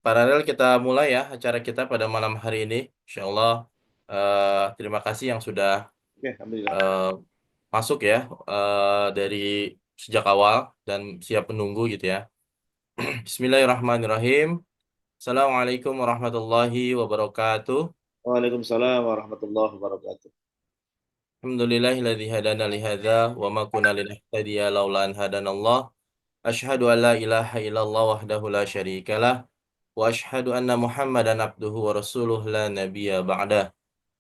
paralel kita mulai ya acara kita pada malam hari ini. Insya Allah, terima kasih yang sudah Oke, alhamdulillah. eh, masuk ya dari sejak awal dan siap menunggu gitu ya. Bismillahirrahmanirrahim. Assalamualaikum warahmatullahi wabarakatuh. Waalaikumsalam warahmatullahi wabarakatuh. Alhamdulillahilladzi hadana li hadza wa ma kunna linahtadiya laula an hadanallah. Asyhadu an la ilaha illallah wahdahu la syarikalah wa asyhadu anna Muhammadan abduhu wa rasuluh la nabiyya ba'dah.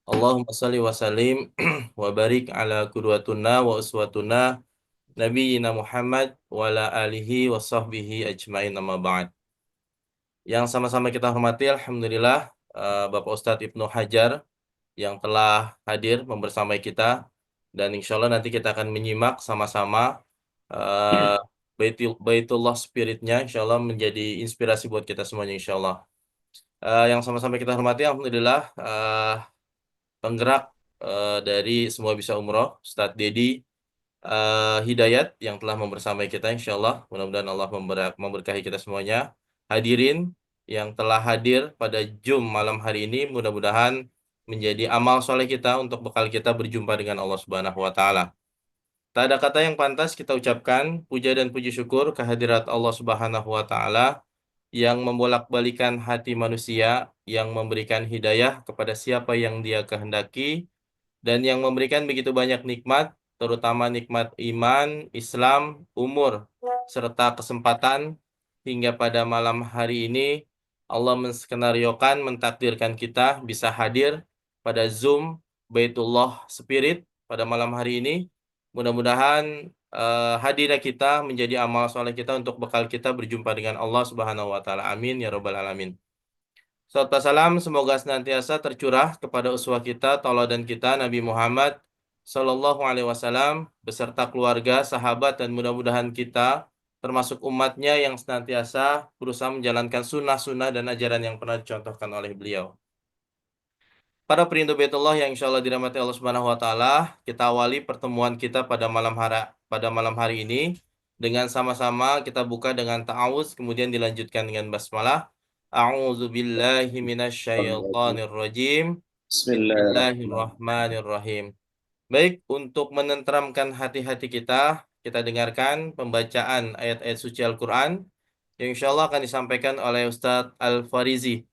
Allahumma salli wa sallim wa barik ala qudwatuna wa uswatuna nabiyyina Muhammad wa ala alihi wa sahbihi ajmain amma ba'd. Yang sama-sama kita hormati alhamdulillah Bapak Ustadz Ibnu Hajar yang telah hadir membersamai kita dan insya Allah nanti kita akan menyimak sama-sama uh, Baitullah spiritnya insya Allah menjadi inspirasi buat kita semuanya insya Allah. Yang sama-sama kita hormati alhamdulillah penggerak dari Semua Bisa Umroh Ustadz Dedi Hidayat yang telah membersamai kita insya Allah. Mudah-mudahan Allah memberkahi kita semuanya. Hadirin yang telah hadir pada Jum malam hari ini mudah-mudahan menjadi amal soleh kita untuk bekal kita berjumpa dengan Allah Subhanahu wa taala. Tak ada kata yang pantas kita ucapkan puja dan puji syukur kehadirat Allah Subhanahu wa taala yang membolak-balikan hati manusia, yang memberikan hidayah kepada siapa yang Dia kehendaki dan yang memberikan begitu banyak nikmat, terutama nikmat iman, Islam, umur, serta kesempatan hingga pada malam hari ini Allah menskenariokan, mentakdirkan kita bisa hadir pada Zoom Baitullah Spirit pada malam hari ini. Mudah-mudahan hadirnya kita menjadi amal soleh kita untuk bekal kita berjumpa dengan Allah Subhanahu wa taala. Amin ya rabbal alamin. Salawat salam semoga senantiasa tercurah kepada uswah kita, tauladan kita Nabi Muhammad Sallallahu Alaihi Wasallam beserta keluarga, sahabat dan mudah-mudahan kita termasuk umatnya yang senantiasa berusaha menjalankan sunnah-sunnah dan ajaran yang pernah dicontohkan oleh beliau. Para perindu Baitullah yang insya Allah dirahmati Allah Subhanahu Wa Taala, kita awali pertemuan kita pada malam hari ini dengan sama-sama kita buka dengan ta'awuz, kemudian dilanjutkan dengan basmalah. A'udzu billahi minasyaitonir rajim. Bismillahirrahmanirrahim. Bismillahirrahmanirrahim. Baik, untuk menenteramkan hati-hati kita, kita dengarkan pembacaan ayat-ayat suci Al-Quran yang insya Allah akan disampaikan oleh Ustadz Al-Farizi.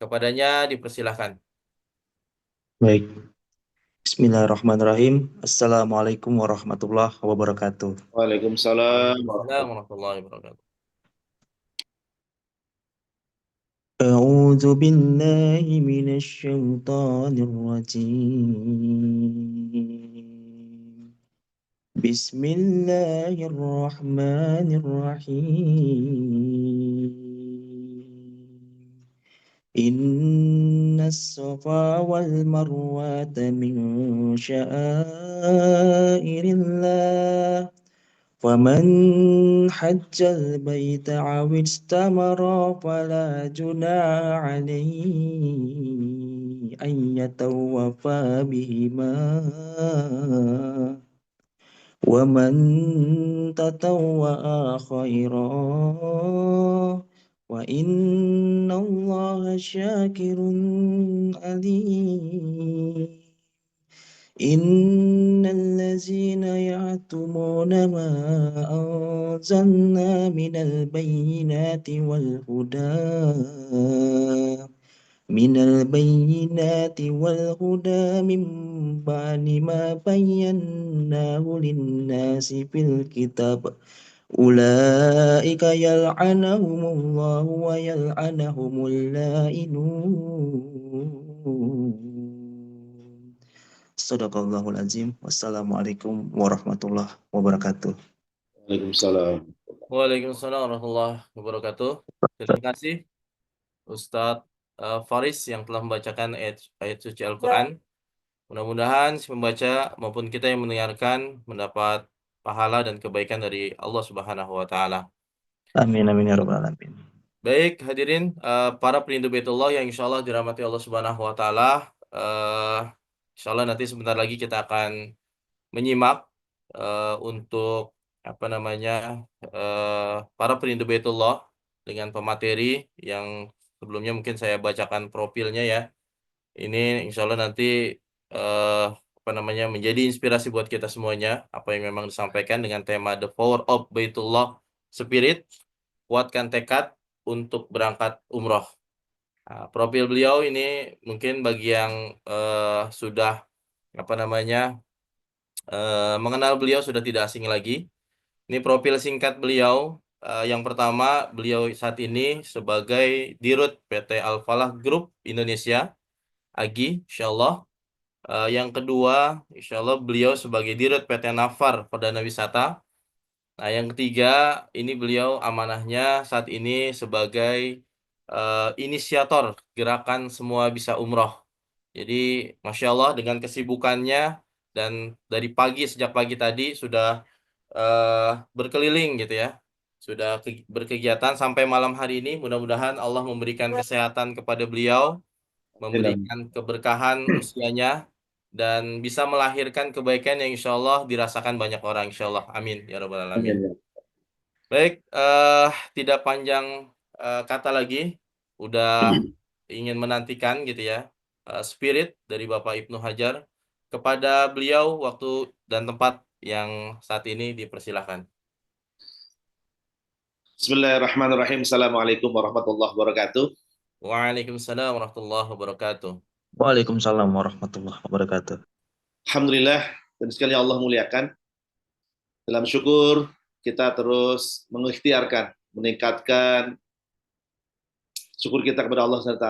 Kepadanya dipersilahkan. Baik, Bismillahirrahmanirrahim. Assalamualaikum warahmatullahi wabarakatuh. Waalaikumsalam Waalaikumsalam warahmatullahi warahmatullahi wabarakatuh. أعوذ بالله من الشيطان الرجيم. بسم الله الرحمن الرحيم. إن الصفا والمروة من شعائر الله فمن حج البيت أو اعتمر فلا جناح عليه أن يطوف بهما ومن تطوع خيرا وإن الله شاكر عليم. إن الذين يعتمون ما أنزلنا من البينات والهدى من بعد ما بيناه للناس في الكتاب أولئك يلعنهم الله ويلعنهم اللائنون. Sadaqallahul azim. Wassalamualaikum warahmatullahi wabarakatuh. Waalaikumsalam. Waalaikumsalam warahmatullahi wabarakatuh. Terima kasih Ustadz Faris yang telah membacakan ayat suci Al-Quran. Mudah-mudahan si pembaca maupun kita yang mendengarkan mendapat pahala dan kebaikan dari Allah Subhanahu wa taala. Amin amin ya rabbal alamin. Baik, hadirin para perindu Baitullah yang insya Allah dirahmati Allah Subhanahu wa taala. eh, Insya Allah nanti sebentar lagi kita akan menyimak untuk apa namanya para perindu Baitullah dengan pemateri yang sebelumnya mungkin saya bacakan profilnya ya. Ini insya Allah nanti eh, apa namanya menjadi inspirasi buat kita semuanya. Apa yang memang disampaikan dengan tema The Power of Baitullah Spirit, kuatkan tekad untuk berangkat umroh. Nah, profil beliau ini mungkin bagi yang sudah apa namanya mengenal beliau sudah tidak asing lagi. Ini profil singkat beliau. Yang pertama, beliau saat ini sebagai Dirut PT Al-Falah Group Indonesia, AGI, insya Allah. Yang kedua, insya Allah beliau sebagai Dirut PT Nafar Perdana Wisata. Nah, yang ketiga, ini beliau amanahnya saat ini sebagai inisiator gerakan Semua Bisa Umroh. Jadi, Masya Allah dengan kesibukannya dan dari pagi, sejak pagi tadi sudah eh, berkeliling gitu ya. Sudah berkegiatan sampai malam hari ini. Mudah-mudahan Allah memberikan kesehatan kepada beliau, Amin. memberikan keberkahan usianya, dan bisa melahirkan kebaikan yang insya Allah dirasakan banyak orang. Insya Allah. Amin. Ya Rabbal Alamin. Amin. Baik, tidak panjang kata lagi. Udah ingin menantikan gitu ya. Spirit dari Bapak Ibnu Hajar. Kepada beliau waktu dan tempat yang saat ini dipersilahkan. Bismillahirrahmanirrahim. Assalamualaikum warahmatullahi wabarakatuh. Waalaikumsalam warahmatullahi wabarakatuh. Waalaikumsalam warahmatullahi wabarakatuh. Alhamdulillah, dan sekali Allah muliakan. Dalam syukur kita terus mengikhtiarkan, meningkatkan syukur kita kepada Allah SWT.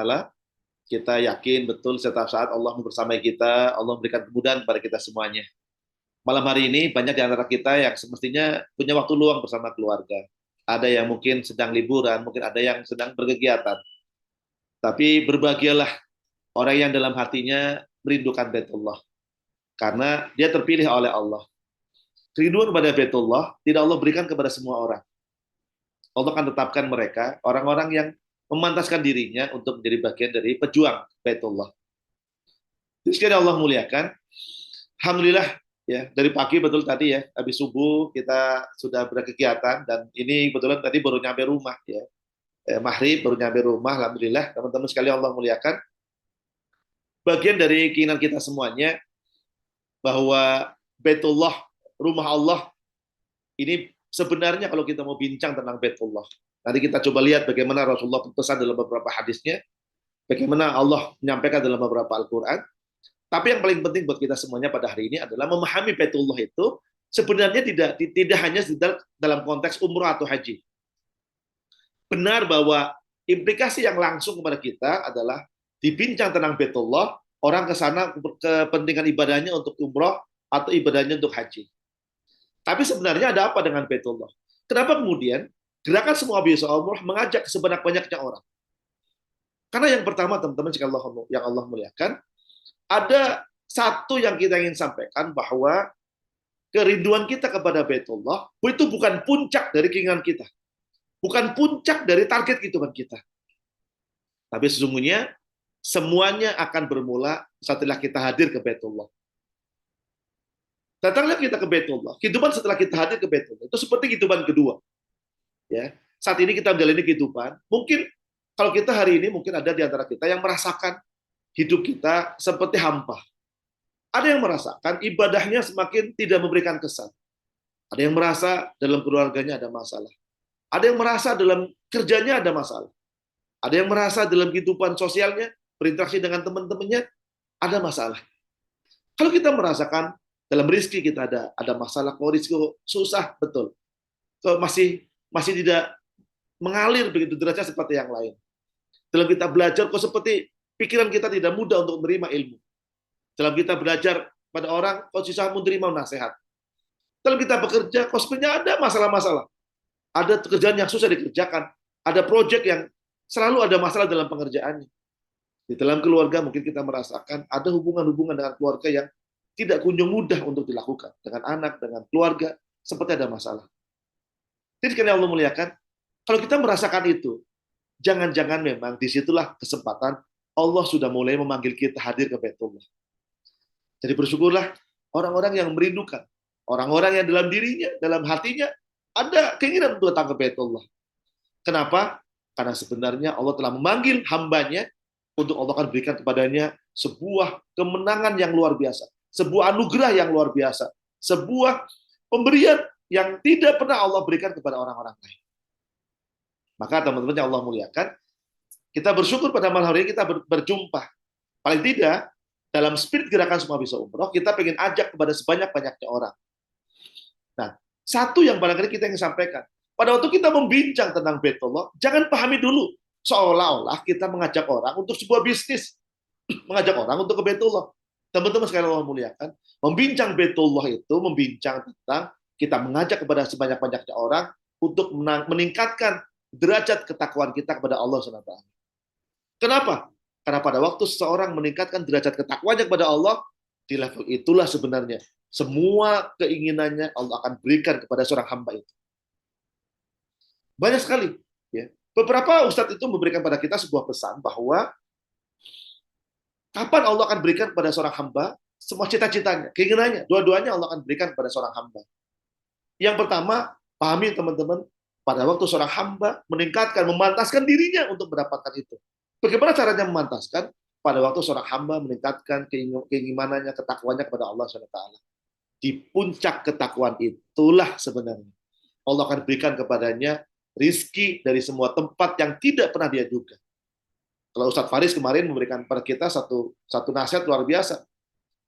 Kita yakin betul setiap saat Allah membersamai kita, Allah memberikan kemudahan kepada kita semuanya. Malam hari ini banyak di antara kita yang semestinya punya waktu luang bersama keluarga. Ada yang mungkin sedang liburan, mungkin ada yang sedang berkegiatan. Tapi berbahagialah orang yang dalam hatinya merindukan Baitullah. Karena dia terpilih oleh Allah. Kerinduan kepada Baitullah tidak Allah berikan kepada semua orang. Allah akan tetapkan mereka, orang-orang yang memantaskan dirinya untuk menjadi bagian dari pejuang Baitullah. Jadi sekali Allah muliakan, alhamdulillah ya, dari pagi betul tadi ya, habis subuh kita sudah berkegiatan dan ini kebetulan tadi baru nyampe rumah ya. Maghrib baru nyampe rumah, alhamdulillah teman-teman sekali Allah muliakan. Bagian dari keinginan kita semuanya bahwa Baitullah, rumah Allah ini sebenarnya kalau kita mau bincang tentang Baitullah, nanti kita coba lihat bagaimana Rasulullah berpesan dalam beberapa hadisnya, bagaimana Allah menyampaikan dalam beberapa Al-Quran. Tapi yang paling penting buat kita semuanya pada hari ini adalah memahami Baitullah itu sebenarnya tidak hanya dalam konteks umrah atau haji. Benar bahwa implikasi yang langsung kepada kita adalah dibincang tentang Baitullah, orang ke sana kepentingan ibadahnya untuk umrah atau ibadahnya untuk haji. Tapi sebenarnya ada apa dengan Baitullah? Kenapa kemudian gerakan Semua Bisa Umroh mengajak sebanyak-banyaknya orang? Karena yang pertama, teman-teman yang Allah muliakan, ada satu yang kita ingin sampaikan bahwa kerinduan kita kepada Baitullah itu bukan puncak dari keinginan kita. Bukan puncak dari target kehidupan kita. Tapi sesungguhnya semuanya akan bermula setelah kita hadir ke Baitullah. Datanglah kita ke Baitullah. Kehidupan setelah kita hadir ke Baitullah itu seperti kehidupan kedua. Ya, saat ini kita menjalani kehidupan. Mungkin kalau kita hari ini mungkin ada di antara kita yang merasakan hidup kita seperti hampa. Ada yang merasakan ibadahnya semakin tidak memberikan kesan. Ada yang merasa dalam keluarganya ada masalah. Ada yang merasa dalam kerjanya ada masalah. Ada yang merasa dalam kehidupan sosialnya, berinteraksi dengan teman-temannya ada masalah. Kalau kita merasakan dalam rezeki kita ada masalah, kalau rezeki susah betul, kalau masih tidak mengalir begitu derasnya seperti yang lain. Dalam kita belajar kok seperti pikiran kita tidak mudah untuk menerima ilmu. Dalam kita belajar pada orang kok susah menerima nasihat. Dalam kita bekerja kok sebenarnya ada masalah-masalah. Ada pekerjaan yang susah dikerjakan, ada proyek yang selalu ada masalah dalam pengerjaannya. Di dalam keluarga mungkin kita merasakan ada hubungan-hubungan dengan keluarga yang tidak kunjung mudah untuk dilakukan. Dengan anak, dengan keluarga, seperti ada masalah. Jadi karena Allah muliakan, kalau kita merasakan itu, jangan-jangan memang disitulah kesempatan Allah sudah mulai memanggil kita hadir ke Baitullah. Jadi bersyukurlah orang-orang yang merindukan, orang-orang yang dalam dirinya, dalam hatinya, ada keinginan untuk datang ke Baitullah. Kenapa? Karena sebenarnya Allah telah memanggil hambanya untuk Allah akan berikan kepadanya sebuah kemenangan yang luar biasa, sebuah anugerah yang luar biasa, sebuah pemberian yang tidak pernah Allah berikan kepada orang-orang lain. Maka teman-teman yang Allah muliakan, kita bersyukur pada malam hari ini kita berjumpa. Paling tidak, dalam spirit gerakan Semua Bisa Umroh, kita pengen ajak kepada sebanyak-banyaknya orang. Nah, satu yang barangkali kita ingin sampaikan, pada waktu kita membincang tentang Baitullah, jangan pahami dulu seolah-olah kita mengajak orang untuk sebuah bisnis, mengajak orang untuk ke Baitullah. Teman-teman sekalian Allah muliakan, membincang Baitullah itu membincang tentang kita mengajak kepada sebanyak-banyaknya orang untuk meningkatkan derajat ketakwaan kita kepada Allah SWT. Kenapa? Karena pada waktu seseorang meningkatkan derajat ketakwanya kepada Allah, di level itulah sebenarnya semua keinginannya Allah akan berikan kepada seorang hamba itu. Banyak sekali. Ya. Beberapa ustadz itu memberikan pada kita sebuah pesan bahwa kapan Allah akan berikan kepada seorang hamba semua cita-citanya, keinginannya, dua-duanya Allah akan berikan kepada seorang hamba. Yang pertama, pahami teman-teman, pada waktu seorang hamba meningkatkan, memantaskan dirinya untuk mendapatkan itu. Bagaimana caranya memantaskan? Pada waktu seorang hamba meningkatkan keinginannya, ketakwanya kepada Allah SWT. Di puncak ketakwaan itulah sebenarnya Allah akan berikan kepadanya rizki dari semua tempat yang tidak pernah dia duga. Kalau Ustadz Faris kemarin memberikan kepada kita satu nasihat luar biasa.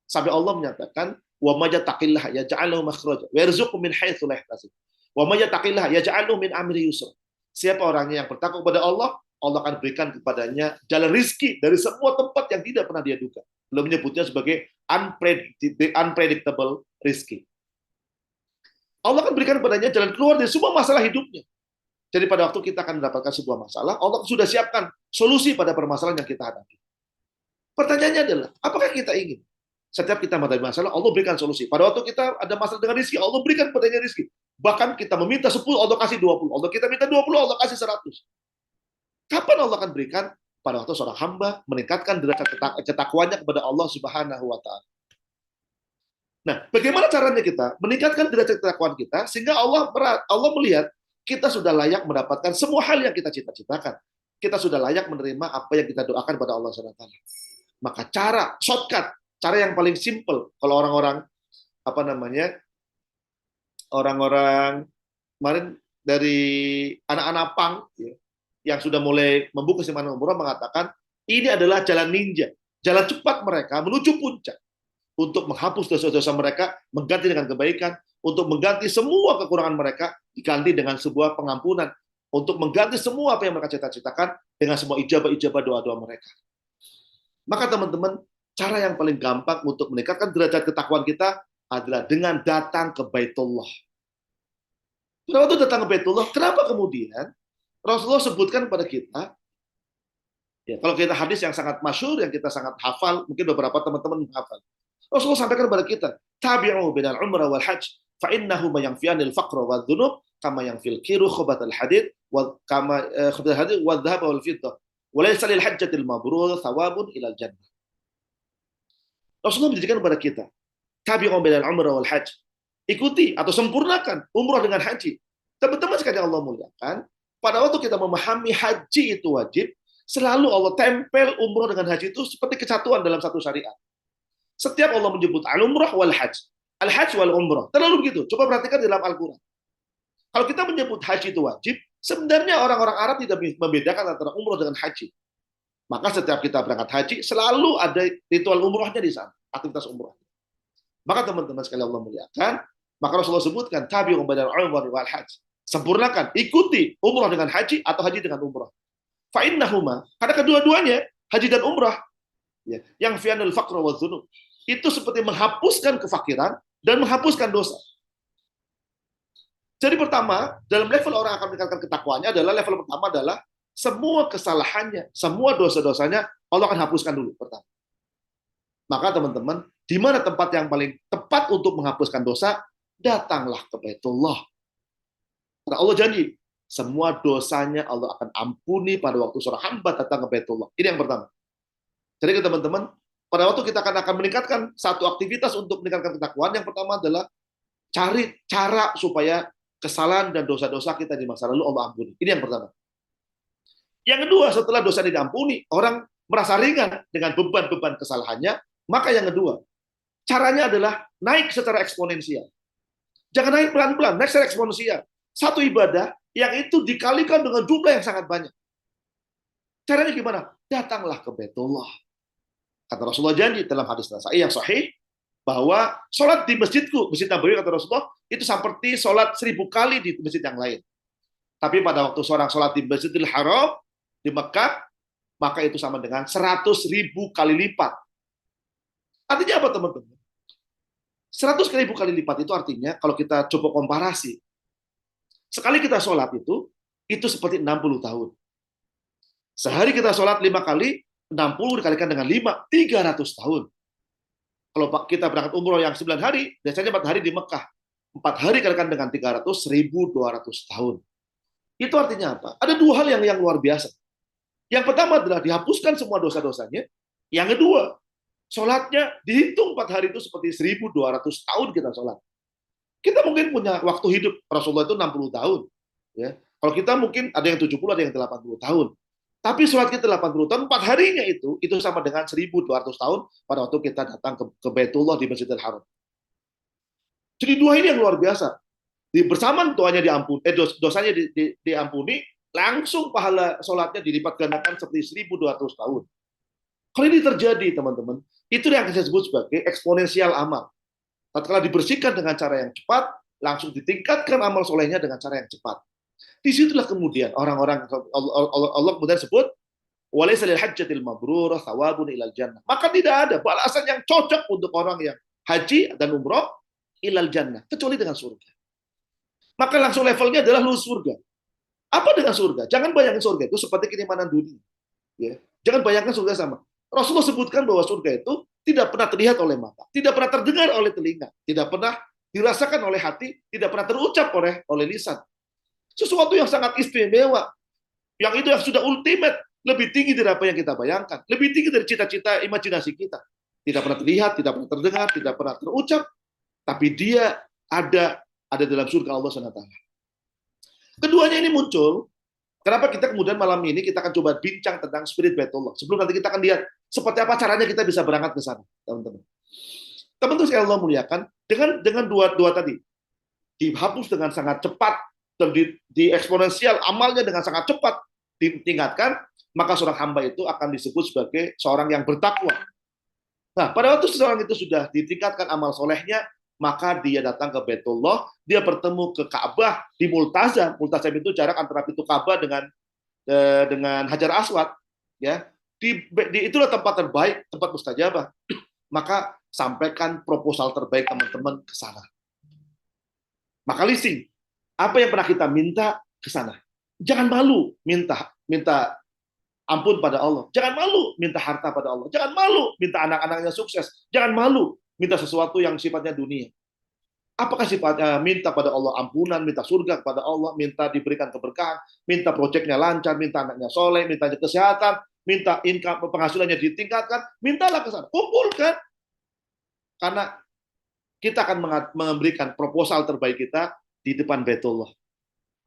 Sampai Allah menyatakan, wa may yattaqillah yaj'al lahu makhraja wa yarzuqhu min haitsu la yahtasib. Wa may yattaqillah yaj'al lahu min amri yusra. Siapa orangnya yang bertakwa kepada Allah, Allah akan berikan kepadanya jalan rizki dari semua tempat yang tidak pernah dia duga. Beliau menyebutnya sebagai unpredictable rizki. Allah akan berikan kepadanya jalan keluar dari semua masalah hidupnya. Jadi pada waktu kita akan mendapatkan sebuah masalah, Allah sudah siapkan solusi pada permasalahan yang kita hadapi. Pertanyaannya adalah, apakah kita ingin setiap kita menghadapi masalah, Allah berikan solusi. Pada waktu kita ada masalah dengan rezeki, Allah berikan kepadanya rezeki. Bahkan kita meminta 10, Allah kasih 20. Allah kita minta 20, Allah kasih 100. Kapan Allah akan berikan? Pada waktu seorang hamba meningkatkan derajat ketakwanya kepada Allah Subhanahu wa Ta'ala. Nah, bagaimana caranya kita meningkatkan derajat ketakwaan kita sehingga Allah melihat kita sudah layak mendapatkan semua hal yang kita cita-citakan. Kita sudah layak menerima apa yang kita doakan pada Allah SWT. Maka cara shortcut, cara yang paling simple kalau orang-orang orang-orang kemarin dari anak-anak pang ya, yang sudah mulai membuka simpanan umroh mengatakan ini adalah jalan ninja, jalan cepat mereka menuju puncak untuk menghapus dosa-dosa mereka, mengganti dengan kebaikan, untuk mengganti semua kekurangan mereka, diganti dengan sebuah pengampunan, untuk mengganti semua apa yang mereka cita-citakan dengan semua ijabah-ijabah doa-doa mereka. Maka teman-teman, cara yang paling gampang untuk meningkatkan derajat ketakwaan kita adalah dengan datang ke Baitullah. Pada waktu datang ke Baitullah, kenapa kemudian Rasulullah sebutkan pada kita, ya, kalau kita hadis yang sangat masyhur, yang kita sangat hafal, mungkin beberapa teman-teman hafal. Rasulullah sampaikan kepada kita, tabi'u bainal umrah wal hajj, fa innahu ma yanfi'anil faqra wal dhunub kama yanfil kiru khubatal hadid wa kama khubatal hadid wal dhahab wal fiddah. Wa laysa lil hajjatil mabrur thawabun ilal jannah. Rasulullah menjadikan kepada kita, tabi'u bainal umrah wal hajj. Ikuti atau sempurnakan umrah dengan haji. Teman-teman sekalian Allah muliakan, pada waktu kita memahami haji itu wajib, selalu Allah tempel umrah dengan haji itu seperti kesatuan dalam satu syariat. Setiap Allah menyebut al-umrah wal hajj, al-hajj wal umrah, terlalu begitu. Coba perhatikan di dalam Al-Quran. Kalau kita menyebut haji itu wajib, sebenarnya orang-orang Arab tidak membedakan antara umrah dengan haji. Maka setiap kita berangkat haji, selalu ada ritual umrahnya di sana, aktivitas umrah. Maka teman-teman sekalian Allah muliakan, maka Rasulullah sebutkan, tabi'u bainal umrah wal hajj. Sempurnakan, ikuti umrah dengan haji atau haji dengan umrah. Fa innahuma, karena kedua-duanya haji dan umrah, ya, yang fi'anul faqra wa dzunub, itu seperti menghapuskan kefakiran dan menghapuskan dosa. Jadi pertama, dalam level orang akan meningkatkan ketakwaannya adalah level pertama adalah semua kesalahannya, semua dosa-dosanya Allah akan hapuskan dulu pertama. Maka teman-teman, di mana tempat yang paling tepat untuk menghapuskan dosa? Datanglah ke Baitullah. Karena Allah janji, semua dosanya Allah akan ampuni pada waktu seorang hamba datang ke Baitullah. Ini yang pertama. Jadi teman-teman, pada waktu kita akan meningkatkan satu aktivitas untuk meningkatkan ketakwaan, yang pertama adalah cari cara supaya kesalahan dan dosa-dosa kita di masa lalu Allah ampuni. Ini yang pertama. Yang kedua, setelah dosa diampuni, orang merasa ringan dengan beban-beban kesalahannya, maka yang kedua, caranya adalah naik secara eksponensial. Jangan naik pelan-pelan, naik secara eksponensial. Satu ibadah yang itu dikalikan dengan jumlah yang sangat banyak. Caranya gimana? Datanglah ke Baitullah. Kata Rasulullah janji dalam hadis yang sahih, bahwa sholat di masjidku, Masjid Nabawi, kata Rasulullah, itu seperti sholat 1000 kali di masjid yang lain. Tapi pada waktu seorang sholat di Masjidil Haram, di Mekah, maka itu sama dengan 100.000 kali lipat. Artinya apa, teman-teman? 100.000 kali lipat itu artinya, kalau kita coba komparasi, sekali kita sholat itu seperti 60 tahun. Sehari kita sholat 5 kali, 60 dikalikan dengan 5, 300 tahun. Kalau kita berangkat umroh yang 9 hari, biasanya 4 hari di Mekah. 4 hari dikalikan dengan 300, 1.200 tahun. Itu artinya apa? Ada dua hal yang luar biasa. Yang pertama adalah dihapuskan semua dosa-dosanya. Yang kedua, sholatnya dihitung 4 hari itu seperti 1.200 tahun kita sholat. Kita mungkin punya waktu hidup, Rasulullah itu 60 tahun. Ya. Kalau kita mungkin ada yang 70, ada yang 80 tahun. Tapi sholat kita 80 tahun, 4 harinya itu sama dengan 1.200 tahun pada waktu kita datang ke Baitullah di Masjidil Haram. Jadi dua ini yang luar biasa. Di bersamaan doanya diampuni, dosanya diampuni, langsung pahala sholatnya dilipat gandakan seperti 1.200 tahun. Kalau ini terjadi, teman-teman, itu yang saya sebut sebagai eksponensial amal. Tatkala dibersihkan dengan cara yang cepat, langsung ditingkatkan amal solehnya dengan cara yang cepat. Disitulah kemudian orang-orang Allah kemudian sebut walaysa lil hajjatil mabrurah thawabun ilal jannah. Maka tidak ada balasan yang cocok untuk orang yang haji dan umroh ilal jannah kecuali dengan surga. Maka langsung levelnya adalah lulus surga. Apa dengan surga? Jangan bayangkan surga itu seperti keimanan dunia. Ya. Jangan bayangkan surga sama. Rasulullah sebutkan bahwa surga itu tidak pernah terlihat oleh mata, tidak pernah terdengar oleh telinga, tidak pernah dirasakan oleh hati, tidak pernah terucap oleh lisan. Sesuatu yang sangat istimewa, yang itu yang sudah ultimate, lebih tinggi dari apa yang kita bayangkan, lebih tinggi dari cita-cita imajinasi kita. Tidak pernah terlihat, tidak pernah terdengar, tidak pernah terucap, tapi dia ada dalam surga Allah SWT. Keduanya ini muncul, kenapa kita kemudian malam ini kita akan coba bincang tentang spirit Baitullah. Sebelum nanti kita akan lihat seperti apa caranya kita bisa berangkat ke sana, teman-teman. Teman-teman sekalian Allah muliakan, dengan dua tadi, dihapus dengan sangat cepat, dan di eksponensial amalnya dengan sangat cepat ditingkatkan, maka seorang hamba itu akan disebut sebagai seorang yang bertakwa. Nah, pada waktu seorang itu sudah ditingkatkan amal solehnya, maka dia datang ke Baitullah, dia bertemu ke Ka'bah di Multazam. Multazam itu jarak antara pintu Ka'bah dengan Hajar Aswad. Ya, itulah tempat terbaik, tempat mustajabah. Maka sampaikan proposal terbaik teman-teman ke sana. Maka leasing. Apa yang pernah kita minta ke sana. Jangan malu minta ampun pada Allah. Jangan malu minta harta pada Allah. Jangan malu minta anak-anaknya sukses. Jangan malu minta sesuatu yang sifatnya dunia. Apakah sifatnya minta pada Allah ampunan, minta surga kepada Allah, minta diberikan keberkahan, minta proyeknya lancar, minta anaknya soleh, minta kesehatan, minta income penghasilannya ditingkatkan, mintalah ke sana. Kumpulkan. Karena kita akan memberikan proposal terbaik kita di depan Baitullah.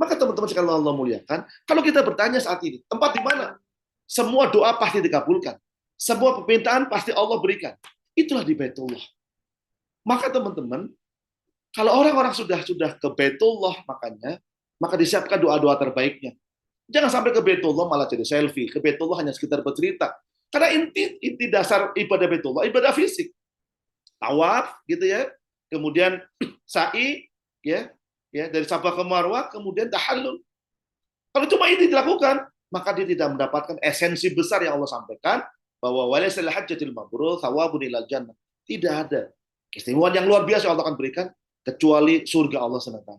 Maka teman-teman sekalian Allah muliakan, kalau kita bertanya saat ini, tempat di mana? Semua doa pasti dikabulkan. Semua permintaan pasti Allah berikan. Itulah di Baitullah. Maka teman-teman, kalau orang-orang sudah ke Baitullah maka disiapkan doa-doa terbaiknya. Jangan sampai ke Baitullah malah jadi selfie. Ke Baitullah hanya sekitar bercerita. Karena inti dasar ibadah Baitullah, ibadah fisik. Tawaf gitu ya. Kemudian sa'i ya dari Safa ke Marwah, kemudian tahallul. Kalau cuma ini dilakukan, maka dia tidak mendapatkan esensi besar yang Allah sampaikan, bahwa walaysal hajjatil mabrur thawabun ilal jannah. Tidak ada keistimewaan yang luar biasa yang Allah akan berikan kecuali surga Allah SWT.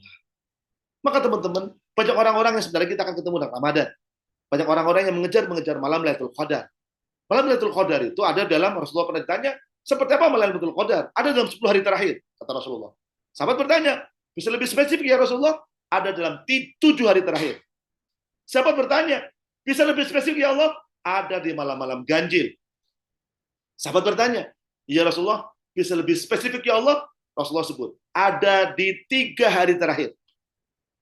Maka teman-teman, banyak orang-orang yang sebenarnya kita akan ketemu dalam Ramadan. Banyak orang-orang yang mengejar malam Lailatul Qadar. Malam Lailatul Qadar itu ada dalam, Rasulullah pernah ditanya, seperti apa malam Lailatul Qadar? Ada dalam 10 hari terakhir, kata Rasulullah. Sahabat bertanya, bisa lebih spesifik ya Rasulullah? Ada dalam 7 hari terakhir. Sahabat bertanya, bisa lebih spesifik ya Allah? Ada di malam-malam ganjil. Sahabat bertanya, ya Rasulullah, bisa lebih spesifik ya Allah? Rasulullah sebut, ada di 3 hari terakhir.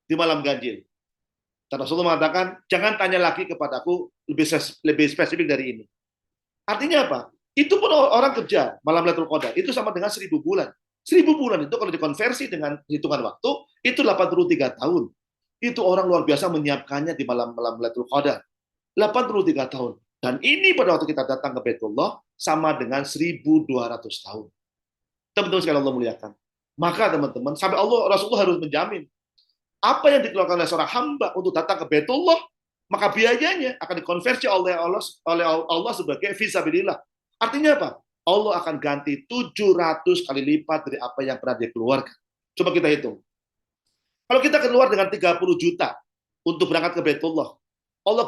Di malam ganjil. Dan Rasulullah mengatakan, jangan tanya lagi kepadaku lebih spesifik dari ini. Artinya apa? Itu pun orang kerja malam Lailatul Qadar, itu sama dengan 1000 bulan. 1000 bulan itu kalau dikonversi dengan hitungan waktu, itu 83 tahun. Itu orang luar biasa menyiapkannya di malam-malam Lailatul Qadar. 83 tahun. Dan ini pada waktu kita datang ke Baitullah, sama dengan 1200 tahun. Teman-teman sekalian Allah muliakan. Maka teman-teman, sampai Rasulullah harus menjamin apa yang dikeluarkan oleh seorang hamba untuk datang ke Baitullah, maka biayanya akan dikonversi oleh Allah sebagai fisabilillah. Artinya apa? Allah akan ganti 700 kali lipat dari apa yang pernah dia keluarkan. Coba kita hitung. Kalau kita keluar dengan 30 juta untuk berangkat ke Baitullah, Allah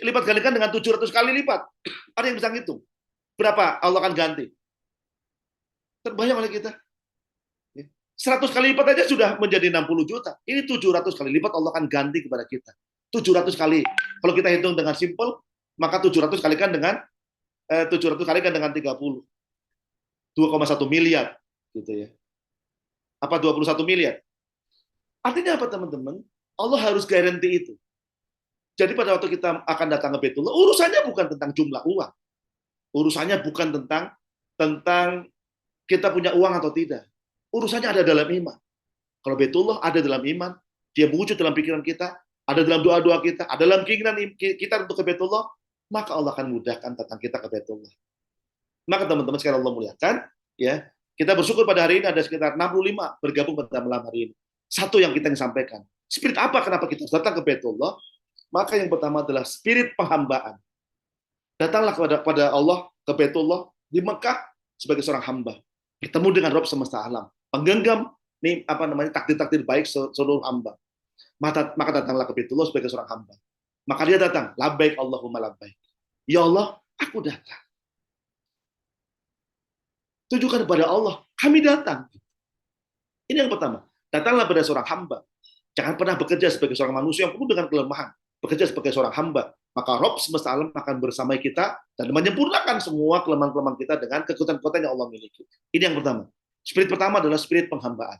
lipat gantikan dengan 700 kali lipat. Ada yang bisa ngitung? Berapa Allah akan ganti? Terbayang oleh kita. 100 kali lipat aja sudah menjadi 60 juta. Ini 700 kali lipat Allah akan ganti kepada kita. 700 kali. Kalau kita hitung dengan simpel, maka 700 kalikan dengan 30. 2,1 miliar gitu ya. Apa 21 miliar? Artinya apa teman-teman? Allah harus garansi itu. Jadi pada waktu kita akan datang ke Baitullah, urusannya bukan tentang jumlah uang. Urusannya bukan tentang kita punya uang atau tidak. Urusannya ada dalam iman. Kalau Baitullah ada dalam iman, dia wujud dalam pikiran kita, ada dalam doa-doa kita, ada dalam keinginan kita untuk ke Baitullah, maka Allah akan mudahkan tentang kita ke Baitullah. Maka teman-teman sekalian Allah muliakan, ya, kita bersyukur pada hari ini ada sekitar 65 bergabung pada malam hari ini. Satu yang kita sampaikan, spirit apa kenapa kita datang ke Baitullah? Maka yang pertama adalah spirit penghambaan. Datanglah kepada Allah ke Baitullah di Mekah sebagai seorang hamba, bertemu dengan Rabb semesta alam, penggenggam takdir-takdir baik seluruh hamba. Maka datanglah ke Baitullah sebagai seorang hamba. Maka dia datang, labbaik Allahumma labbaik. Ya Allah, aku datang. Tunjukkan kepada Allah, kami datang. Ini yang pertama. Datanglah pada seorang hamba. Jangan pernah bekerja sebagai seorang manusia yang penuh dengan kelemahan. Bekerja sebagai seorang hamba. Maka Rabb semesta alam akan bersama kita dan menyempurnakan semua kelemahan-kelemahan kita dengan kekuatan-kekuatan yang Allah miliki. Ini yang pertama. Spirit pertama adalah spirit penghambaan.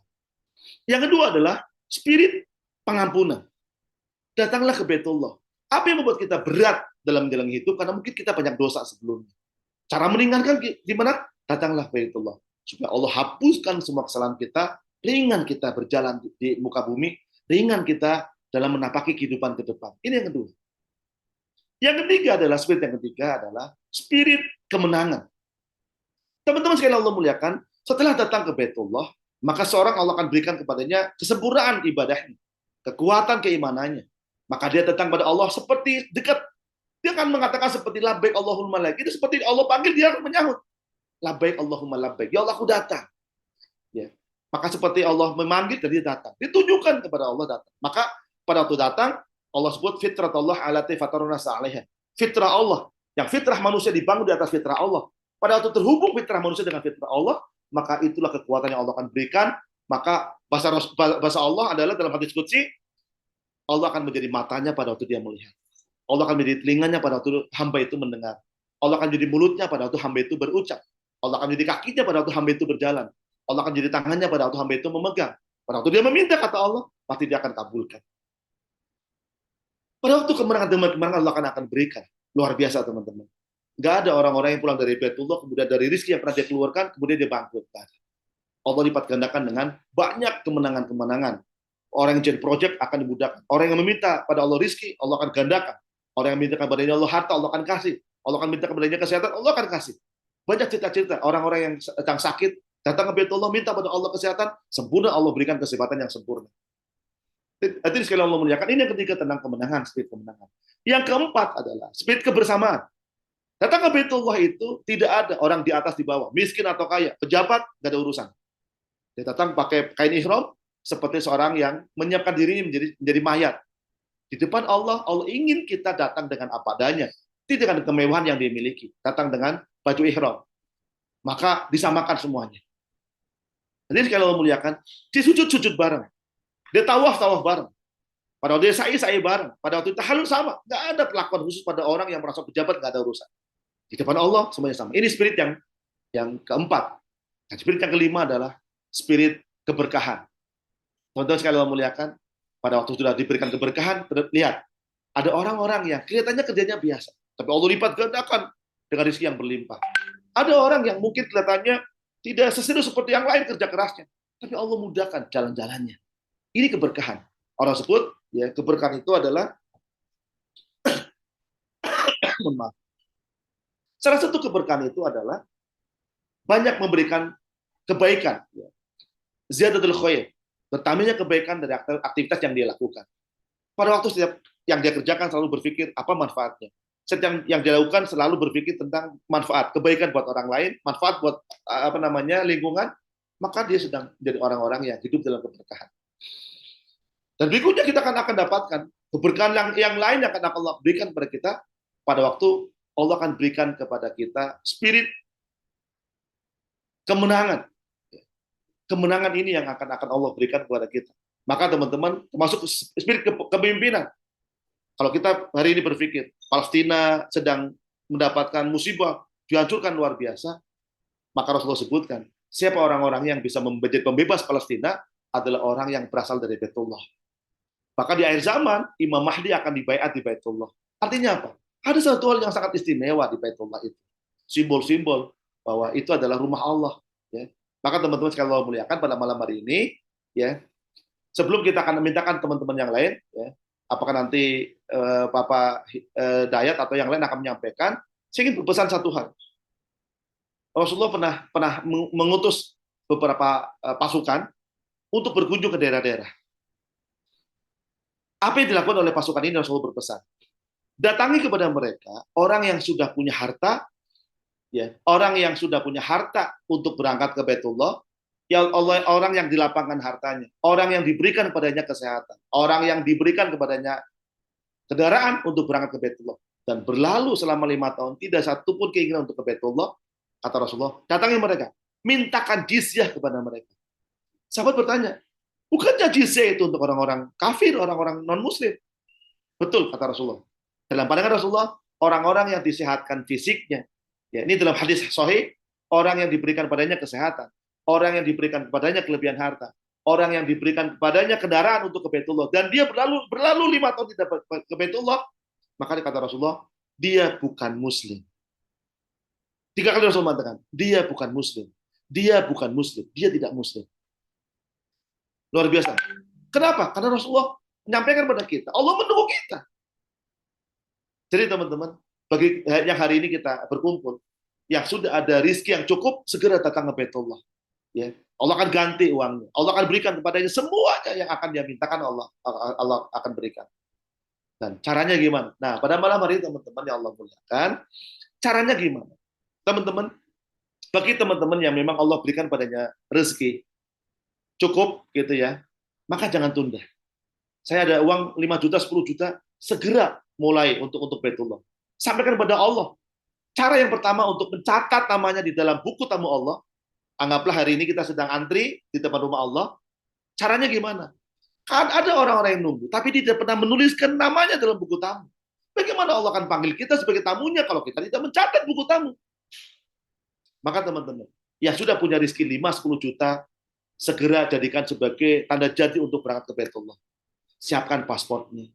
Yang kedua adalah spirit pengampunan. Datanglah ke Baitullah. Apa yang membuat kita berat dalam menjalani hidup? Karena mungkin kita banyak dosa sebelumnya. Cara meringankan gimana? Datanglah ke Baitullah. Supaya Allah hapuskan semua kesalahan kita, ringan kita berjalan di muka bumi, ringan kita dalam menapaki kehidupan ke depan. Ini yang kedua. Yang ketiga adalah spirit kemenangan. Teman-teman sekalian Allah muliakan, setelah datang ke Baitullah, maka seorang Allah akan berikan kepadanya kesempurnaan ibadahnya, kekuatan keimanannya. Maka dia datang pada Allah seperti dekat. Dia akan mengatakan seperti labbaik Allahumma labbaik. Itu seperti Allah panggil, dia akan menyahut. Labbaik Allahumma labbaik. Ya Allah, aku datang. Ya. Maka seperti Allah memanggil dan dia datang. Ditunjukkan kepada Allah datang. Maka pada waktu datang, Allah sebut fitrat Allah alati fataruna sa'alaiha. Fitrah Allah. Yang fitrah manusia dibangun di atas fitrah Allah. Pada waktu terhubung fitrah manusia dengan fitrah Allah, maka itulah kekuatan yang Allah akan berikan. Maka bahasa Allah adalah dalam hadis qudsi, Allah akan menjadi matanya pada waktu dia melihat. Allah akan menjadi telinganya pada waktu hamba itu mendengar. Allah akan menjadi mulutnya pada waktu hamba itu berucap. Allah akan menjadi kakinya pada waktu hamba itu berjalan. Allah akan menjadi tangannya pada waktu hamba itu memegang. Pada waktu dia meminta, kata Allah, pasti dia akan kabulkan. Pada waktu kemenangan Allah akan berikan. Luar biasa, teman-teman. Nggak ada orang-orang yang pulang dari Baitullah, kemudian dari rezeki yang pernah dia keluarkan, kemudian dia bangkrut. Allah lipat gandakan dengan banyak kemenangan-kemenangan. Orang yang jadi project akan dimudahkan. Orang yang meminta pada Allah rizki, Allah akan gandakan. Orang yang minta kepadanya Allah harta, Allah akan kasih. Allah akan minta kepadanya kesehatan, Allah akan kasih. Banyak cerita-cerita orang-orang yang sedang sakit, datang ke Baitullah, minta pada Allah kesehatan, sempurna Allah berikan kesehatan yang sempurna. Itu sekali Allah muliakan. Ini yang ketiga tentang kemenangan, spirit kemenangan. Yang keempat adalah spirit kebersamaan. Datang ke Baitullah itu tidak ada orang di atas di bawah, miskin atau kaya, pejabat, nggak ada urusan. Dia datang pakai kain ihram, seperti seorang yang menyiapkan dirinya menjadi mayat. Di depan Allah, Allah ingin kita datang dengan apa adanya, tidak dengan kemewahan yang dia miliki. Datang dengan baju ihram. Maka disamakan semuanya. Jadi sekali Allah muliakan, dia sujud bareng. Dia tawaf bareng. Pada waktu dia sa'i bareng. Pada waktu tahallul sama. Nggak ada perlakuan khusus pada orang yang merasa pejabat, nggak ada urusan. Di depan Allah, semuanya sama. Ini spirit yang keempat. Dan spirit yang kelima adalah spirit keberkahan. Teman-teman sekali Allah muliakan, pada waktu sudah diberikan keberkahan, lihat, ada orang-orang yang kelihatannya kerjanya biasa, tapi Allah lipat gandakan dengan rezeki yang berlimpah. Ada orang yang mungkin kelihatannya tidak seserius seperti yang lain kerja kerasnya, tapi Allah mudahkan jalan-jalannya. Ini keberkahan. Orang sebut, ya, keberkahan itu adalah maaf. Salah satu keberkahan itu adalah banyak memberikan kebaikan, ya. Ziyadatul khair, bertambahnya kebaikan dari aktivitas yang dia lakukan. Pada waktu setiap yang dia kerjakan selalu berpikir apa manfaatnya. Setiap yang dia lakukan selalu berpikir tentang manfaat, kebaikan buat orang lain, manfaat buat lingkungan, maka dia sedang menjadi orang-orang yang hidup dalam keberkahan. Dan berikutnya kita akan dapatkan keberkahan yang lain yang akan Allah berikan kepada kita pada waktu Allah akan berikan kepada kita spirit kemenangan. Kemenangan ini yang akan Allah berikan kepada kita. Maka teman-teman, termasuk spirit kepemimpinan. Kalau kita hari ini berpikir, Palestina sedang mendapatkan musibah, dihancurkan luar biasa, maka Rasulullah sebutkan, siapa orang-orang yang bisa menjadi pembebas Palestina adalah orang yang berasal dari Baitullah. Maka di akhir zaman, Imam Mahdi akan dibaiat di Baitullah. Artinya apa? Ada satu hal yang sangat istimewa di Baitullah itu. Simbol-simbol bahwa itu adalah rumah Allah. Ya. Maka teman-teman sekalian Allah muliakan pada malam hari ini, ya, sebelum kita akan memintakan teman-teman yang lain, ya, apakah nanti Bapak Dayat atau yang lain akan menyampaikan, saya ingin berpesan satu hal. Rasulullah pernah mengutus beberapa pasukan untuk berkunjung ke daerah-daerah. Apa yang dilakukan oleh pasukan ini? Rasulullah berpesan, datangi kepada mereka orang yang sudah punya harta, ya, orang yang sudah punya harta untuk berangkat ke Baitullah, ya Allah, orang yang dilapangkan hartanya, orang yang diberikan kepadanya kesehatan, orang yang diberikan kepadanya kendaraan untuk berangkat ke Baitullah, dan berlalu selama 5 tahun tidak satu pun keinginan untuk ke Baitullah, kata Rasulullah, datangi mereka, mintakan jizyah kepada mereka. Sahabat bertanya, bukannya jizyah itu untuk orang-orang kafir, orang-orang non-muslim? Betul, kata Rasulullah. Dalam pandangan Rasulullah, orang-orang yang disehatkan fisiknya, ya, ini dalam hadis sahih, orang yang diberikan padanya kesehatan, orang yang diberikan kepadanya kelebihan harta, orang yang diberikan kepadanya kendaraan untuk ke Baitullah, dan dia berlalu 5 tahun tidak ke Baitullah, maka kata Rasulullah, dia bukan muslim. 3 kali Rasulullah mengatakan, dia bukan muslim, dia bukan muslim, dia tidak muslim. Luar biasa. Kenapa? Karena Rasulullah menyampaikan kepada kita, Allah menunggu kita. Jadi teman-teman, bagi yang hari ini kita berkumpul, yang sudah ada rizki yang cukup, segera datang ke Baitullah. Ya, Allah akan ganti uangnya. Allah akan berikan kepadanya semuanya yang akan dia mintakan, Allah akan berikan. Dan caranya gimana? Nah, pada malam hari ini teman-teman yang Allah muliakan, caranya gimana? Teman-teman, bagi teman-teman yang memang Allah berikan padanya rezeki cukup gitu ya, maka jangan tunda. Saya ada uang 5 juta, 10 juta, segera mulai untuk Baitullah. Sampaikan kepada Allah. Cara yang pertama untuk mencatat namanya di dalam buku tamu Allah, anggaplah hari ini kita sedang antri di depan rumah Allah, caranya gimana? Kan ada orang-orang yang nunggu, tapi tidak pernah menuliskan namanya dalam buku tamu. Bagaimana Allah akan panggil kita sebagai tamunya kalau kita tidak mencatat buku tamu? Maka teman-teman, yang sudah punya rezeki 5-10 juta, segera jadikan sebagai tanda jadi untuk berangkat ke Baitullah. Siapkan pasportnya.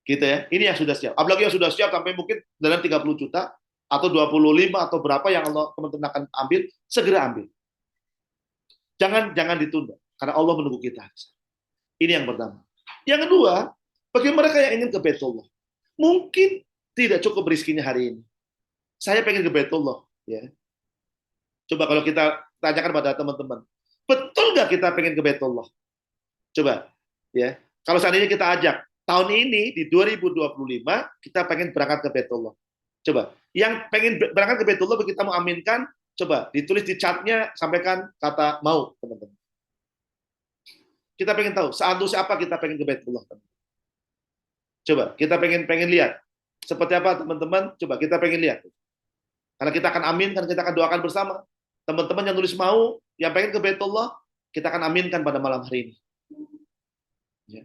Gitu ya. Ini yang sudah siap. Apalagi yang sudah siap sampai mungkin dalam 30 juta atau 25 atau berapa yang Allah teman-teman akan ambil, segera ambil. Jangan ditunda karena Allah menunggu kita. Ini yang pertama. Yang kedua, bagi mereka yang ingin ke Baitullah, mungkin tidak cukup rezekinya hari ini. Saya pengen ke Baitullah, ya. Coba kalau kita tanyakan pada teman-teman, betul nggak kita pengen ke Baitullah? Coba, ya. Kalau seandainya kita ajak, tahun ini di 2025 kita pengen berangkat ke Baitullah. Coba, yang pengen berangkat ke Baitullah kita mau aminkan, coba ditulis di chatnya, sampaikan kata mau, teman-teman. Kita pengen tahu, seantus apa kita pengen ke Baitullah. Coba, kita pengen lihat. Seperti apa teman-teman? Coba kita pengen lihat. Karena kita akan aminkan, kita akan doakan bersama. Teman-teman yang tulis mau, yang pengen ke Baitullah, kita akan aminkan pada malam hari ini. Ya.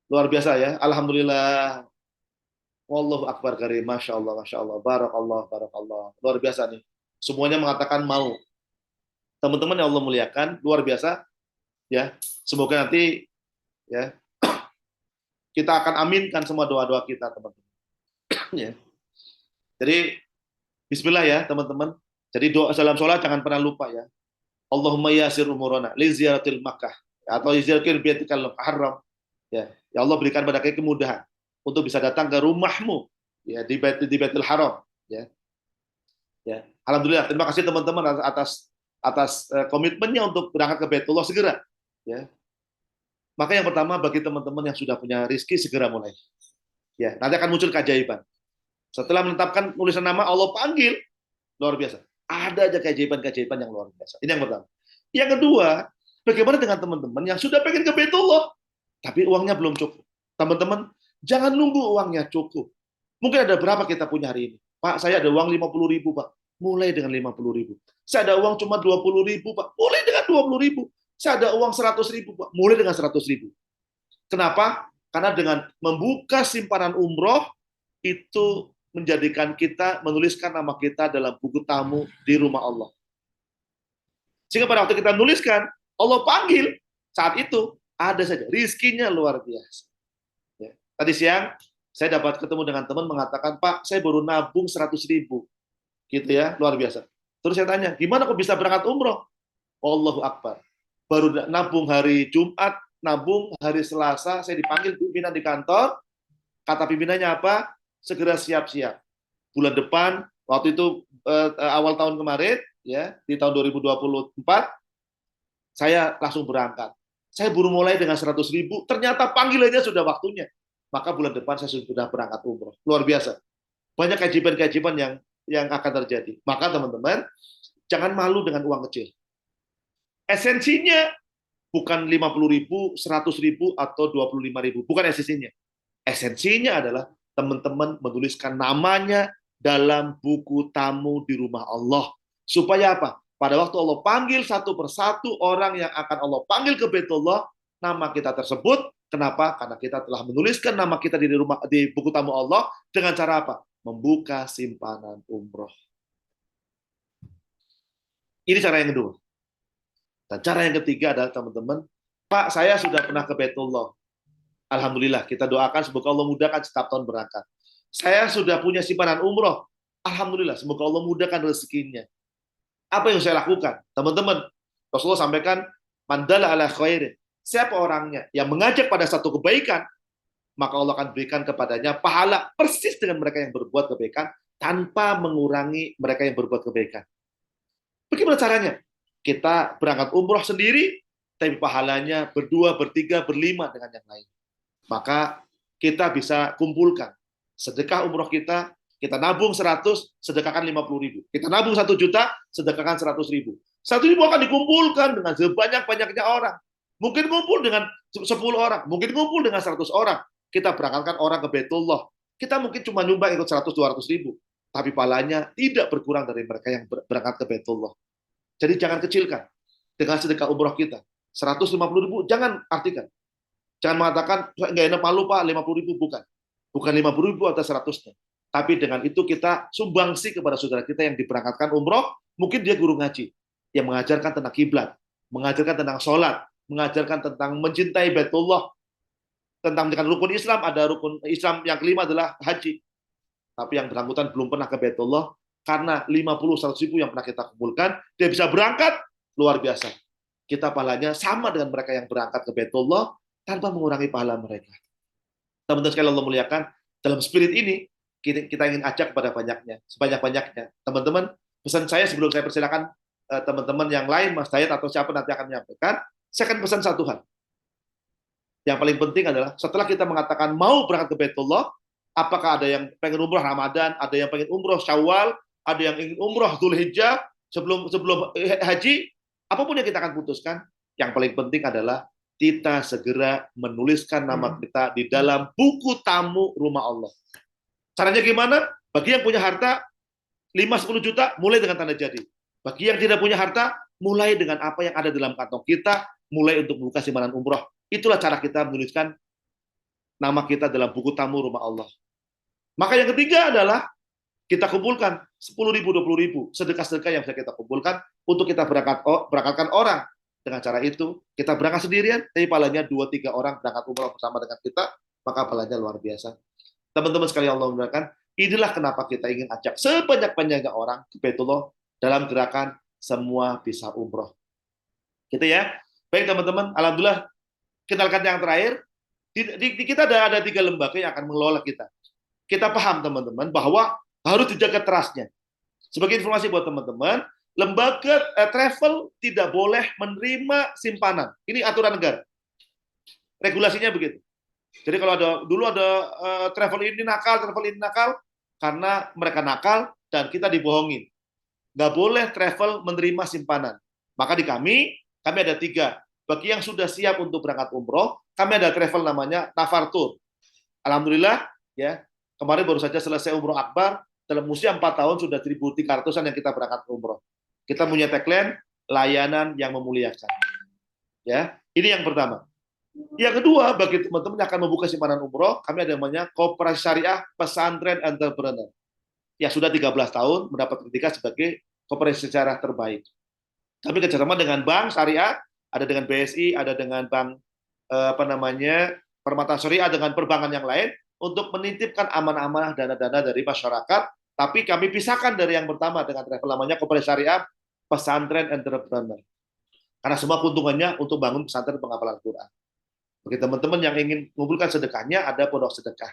Luar biasa ya, alhamdulillah. Wallahu akbar karim, masya Allah, barakallah. Luar biasa nih. Semuanya mengatakan mau. Teman-teman yang Allah muliakan, luar biasa. Ya, semoga nanti ya Kita akan aminkan semua doa-doa kita, teman-teman. Ya. Jadi, bismillah ya, teman-teman. Jadi doa dalam sholat jangan pernah lupa ya. Allahumma yasir umurana li ziyaratil Makkah atau ziyaratil baitikal haram. Ya, ya Allah berikan pada kita kemudahan untuk bisa datang ke rumahmu ya di Baitul Haram ya. Ya. Alhamdulillah, terima kasih teman-teman atas komitmennya untuk berangkat ke Baitullah segera ya. Maka yang pertama bagi teman-teman yang sudah punya rezeki segera mulai. Ya, nanti akan muncul keajaiban. Setelah menetapkan tulisan nama, Allah panggil, luar biasa. Ada aja keajaiban-keajaiban yang luar biasa. Ini yang pertama. Yang kedua, bagaimana dengan teman-teman yang sudah pengen ke Baitullah, tapi uangnya belum cukup. Teman-teman, jangan nunggu uangnya cukup. Mungkin ada berapa kita punya hari ini? Pak, saya ada uang 50.000, Pak. Mulai dengan 50.000. Saya ada uang cuma 20.000, Pak. Mulai dengan 20.000. Saya ada uang 100.000, Pak. Mulai dengan 100.000. Kenapa? Karena dengan membuka simpanan umroh, itu menjadikan kita menuliskan nama kita dalam buku tamu di rumah Allah. Sehingga pada waktu kita menuliskan, Allah panggil, saat itu ada saja rizkinya luar biasa. Ya. Tadi siang saya dapat ketemu dengan teman mengatakan, Pak, saya baru nabung 100.000, gitu ya, luar biasa. Terus saya tanya, gimana kok bisa berangkat umroh? Allahu Akbar. Baru nabung hari Jumat, nabung hari Selasa, saya dipanggil pimpinan di kantor. Kata pimpinannya apa? Segera siap-siap. Bulan depan, waktu itu awal tahun kemarin, ya di tahun 2024, saya langsung berangkat. Saya baru mulai dengan 100.000, ternyata panggilannya sudah waktunya. Maka bulan depan saya sudah berangkat umroh. Luar biasa. Banyak keajaiban-keajaiban yang akan terjadi. Maka teman-teman, jangan malu dengan uang kecil. Esensinya bukan 50.000, 100.000, atau 25.000. Bukan esensinya. Esensinya adalah teman-teman menuliskan namanya dalam buku tamu di rumah Allah. Supaya apa? Pada waktu Allah panggil satu persatu orang yang akan Allah panggil ke Baitullah, nama kita tersebut. Kenapa? Karena kita telah menuliskan nama kita di buku tamu Allah dengan cara apa? Membuka simpanan umroh. Ini cara yang kedua. Dan cara yang ketiga adalah teman-teman, Pak, saya sudah pernah ke Baitullah. Alhamdulillah, kita doakan semoga Allah mudahkan setiap tahun berangkat. Saya sudah punya simpanan umroh. Alhamdulillah, semoga Allah mudahkan rezekinya. Apa yang saya lakukan? Teman-teman, Rasulullah sampaikan, mandala ala khairin. Siapa orangnya yang mengajak pada satu kebaikan, maka Allah akan berikan kepadanya pahala persis dengan mereka yang berbuat kebaikan, tanpa mengurangi mereka yang berbuat kebaikan. Bagaimana caranya? Kita berangkat umroh sendiri, tapi pahalanya berdua, bertiga, berlima dengan yang lain. Maka kita bisa kumpulkan sedekah umroh kita nabung 100, sedekahkan 50.000. Kita nabung 1 juta, sedekahkan 100.000. 1.000 akan dikumpulkan dengan sebanyak-banyaknya orang. Mungkin kumpul dengan 10 orang, mungkin kumpul dengan 100 orang. Kita berangkatkan orang ke Baitullah. Kita mungkin cuma nyumbang ikut 100-200.000, tapi pahalanya tidak berkurang dari mereka yang berangkat ke Baitullah. Jadi jangan kecilkan dengan sedekah umroh kita. 150.000 jangan artikan. Jangan mengatakan, nggak enak malu Pak, 50.000, bukan. Bukan 50.000 atau 100-nya. Tapi dengan itu kita sumbangsi kepada saudara kita yang diberangkatkan umroh, mungkin dia guru ngaji, yang mengajarkan tentang kiblat, mengajarkan tentang sholat, mengajarkan tentang mencintai Baitullah, tentang dengan rukun Islam, ada rukun Islam yang kelima adalah haji. Tapi yang bersangkutan belum pernah ke Baitullah, karena 50-100.000 yang pernah kita kumpulkan, dia bisa berangkat, luar biasa. Kita pahalanya sama dengan mereka yang berangkat ke Baitullah, tanpa mengurangi pahala mereka. Teman-teman sekalian Allah muliakan, dalam spirit ini kita ingin ajak kepada banyaknya, sebanyak-banyaknya. Teman-teman, pesan saya sebelum saya persilakan teman-teman yang lain, Mas Dayat atau siapa nanti akan menyampaikan, saya akan pesan satu hal. Yang paling penting adalah setelah kita mengatakan mau berangkat ke Baitullah, apakah ada yang pengen umroh Ramadan, ada yang pengen umroh Syawal, ada yang ingin umroh Dzulhijjah sebelum haji, apapun yang kita akan putuskan, yang paling penting adalah kita segera menuliskan nama kita di dalam buku tamu rumah Allah. Caranya gimana? Bagi yang punya harta 5-10 juta, mulai dengan tanda jadi. Bagi yang tidak punya harta, mulai dengan apa yang ada dalam kantong kita, mulai untuk membuka simpanan umroh. Itulah cara kita menuliskan nama kita dalam buku tamu rumah Allah. Maka yang ketiga adalah kita kumpulkan 10.000, 20.000 sedekah-sedekah yang bisa kita kumpulkan untuk kita berangkatkan orang. Dengan cara itu, kita berangkat sendirian, tapi pahalanya 2-3 orang berangkat umroh bersama dengan kita, maka pahalanya luar biasa. Teman-teman sekalian Allah muliakan, inilah kenapa kita ingin ajak sebanyak-banyaknya orang ke Baitullah dalam gerakan semua bisa umroh. Gitu ya. Baik teman-teman, alhamdulillah kenalkan yang terakhir, di kita ada 3 lembaga yang akan mengelola kita. Kita paham teman-teman bahwa harus dijaga trustnya. Sebagai informasi buat teman-teman, lembaga travel tidak boleh menerima simpanan. Ini aturan negara. Regulasinya begitu. Jadi kalau dulu ada travel ini nakal karena mereka nakal dan kita dibohongin. Nggak boleh travel menerima simpanan. Maka di kami ada 3. Bagi yang sudah siap untuk berangkat umroh, kami ada travel namanya Nafar Tour. Alhamdulillah, ya kemarin baru saja selesai umroh akbar, dalam usia 4 tahun sudah 1.300-an yang kita berangkat umroh. Kita punya tagline, layanan yang memuliakan. Ya, ini yang pertama. Yang kedua, bagi teman-teman yang akan membuka simpanan umroh, kami ada namanya Koperasi Syariah Pesantren Entrepreneur. Ya sudah 13 tahun mendapat sertifikat sebagai koperasi syariah terbaik. Kami kerjasama dengan bank syariah, ada dengan BSI, ada dengan bank Permata Syariah, dengan perbankan yang lain untuk menitipkan amanah-amanah dana-dana dari masyarakat. Tapi kami pisahkan dari yang pertama dengan travel namanya Koperasi Syariah Pesantren Entrepreneur. Karena semua keuntungannya untuk bangun pesantren penghafalan Quran. Bagi teman-teman yang ingin mengumpulkan sedekahnya, ada pondok sedekah.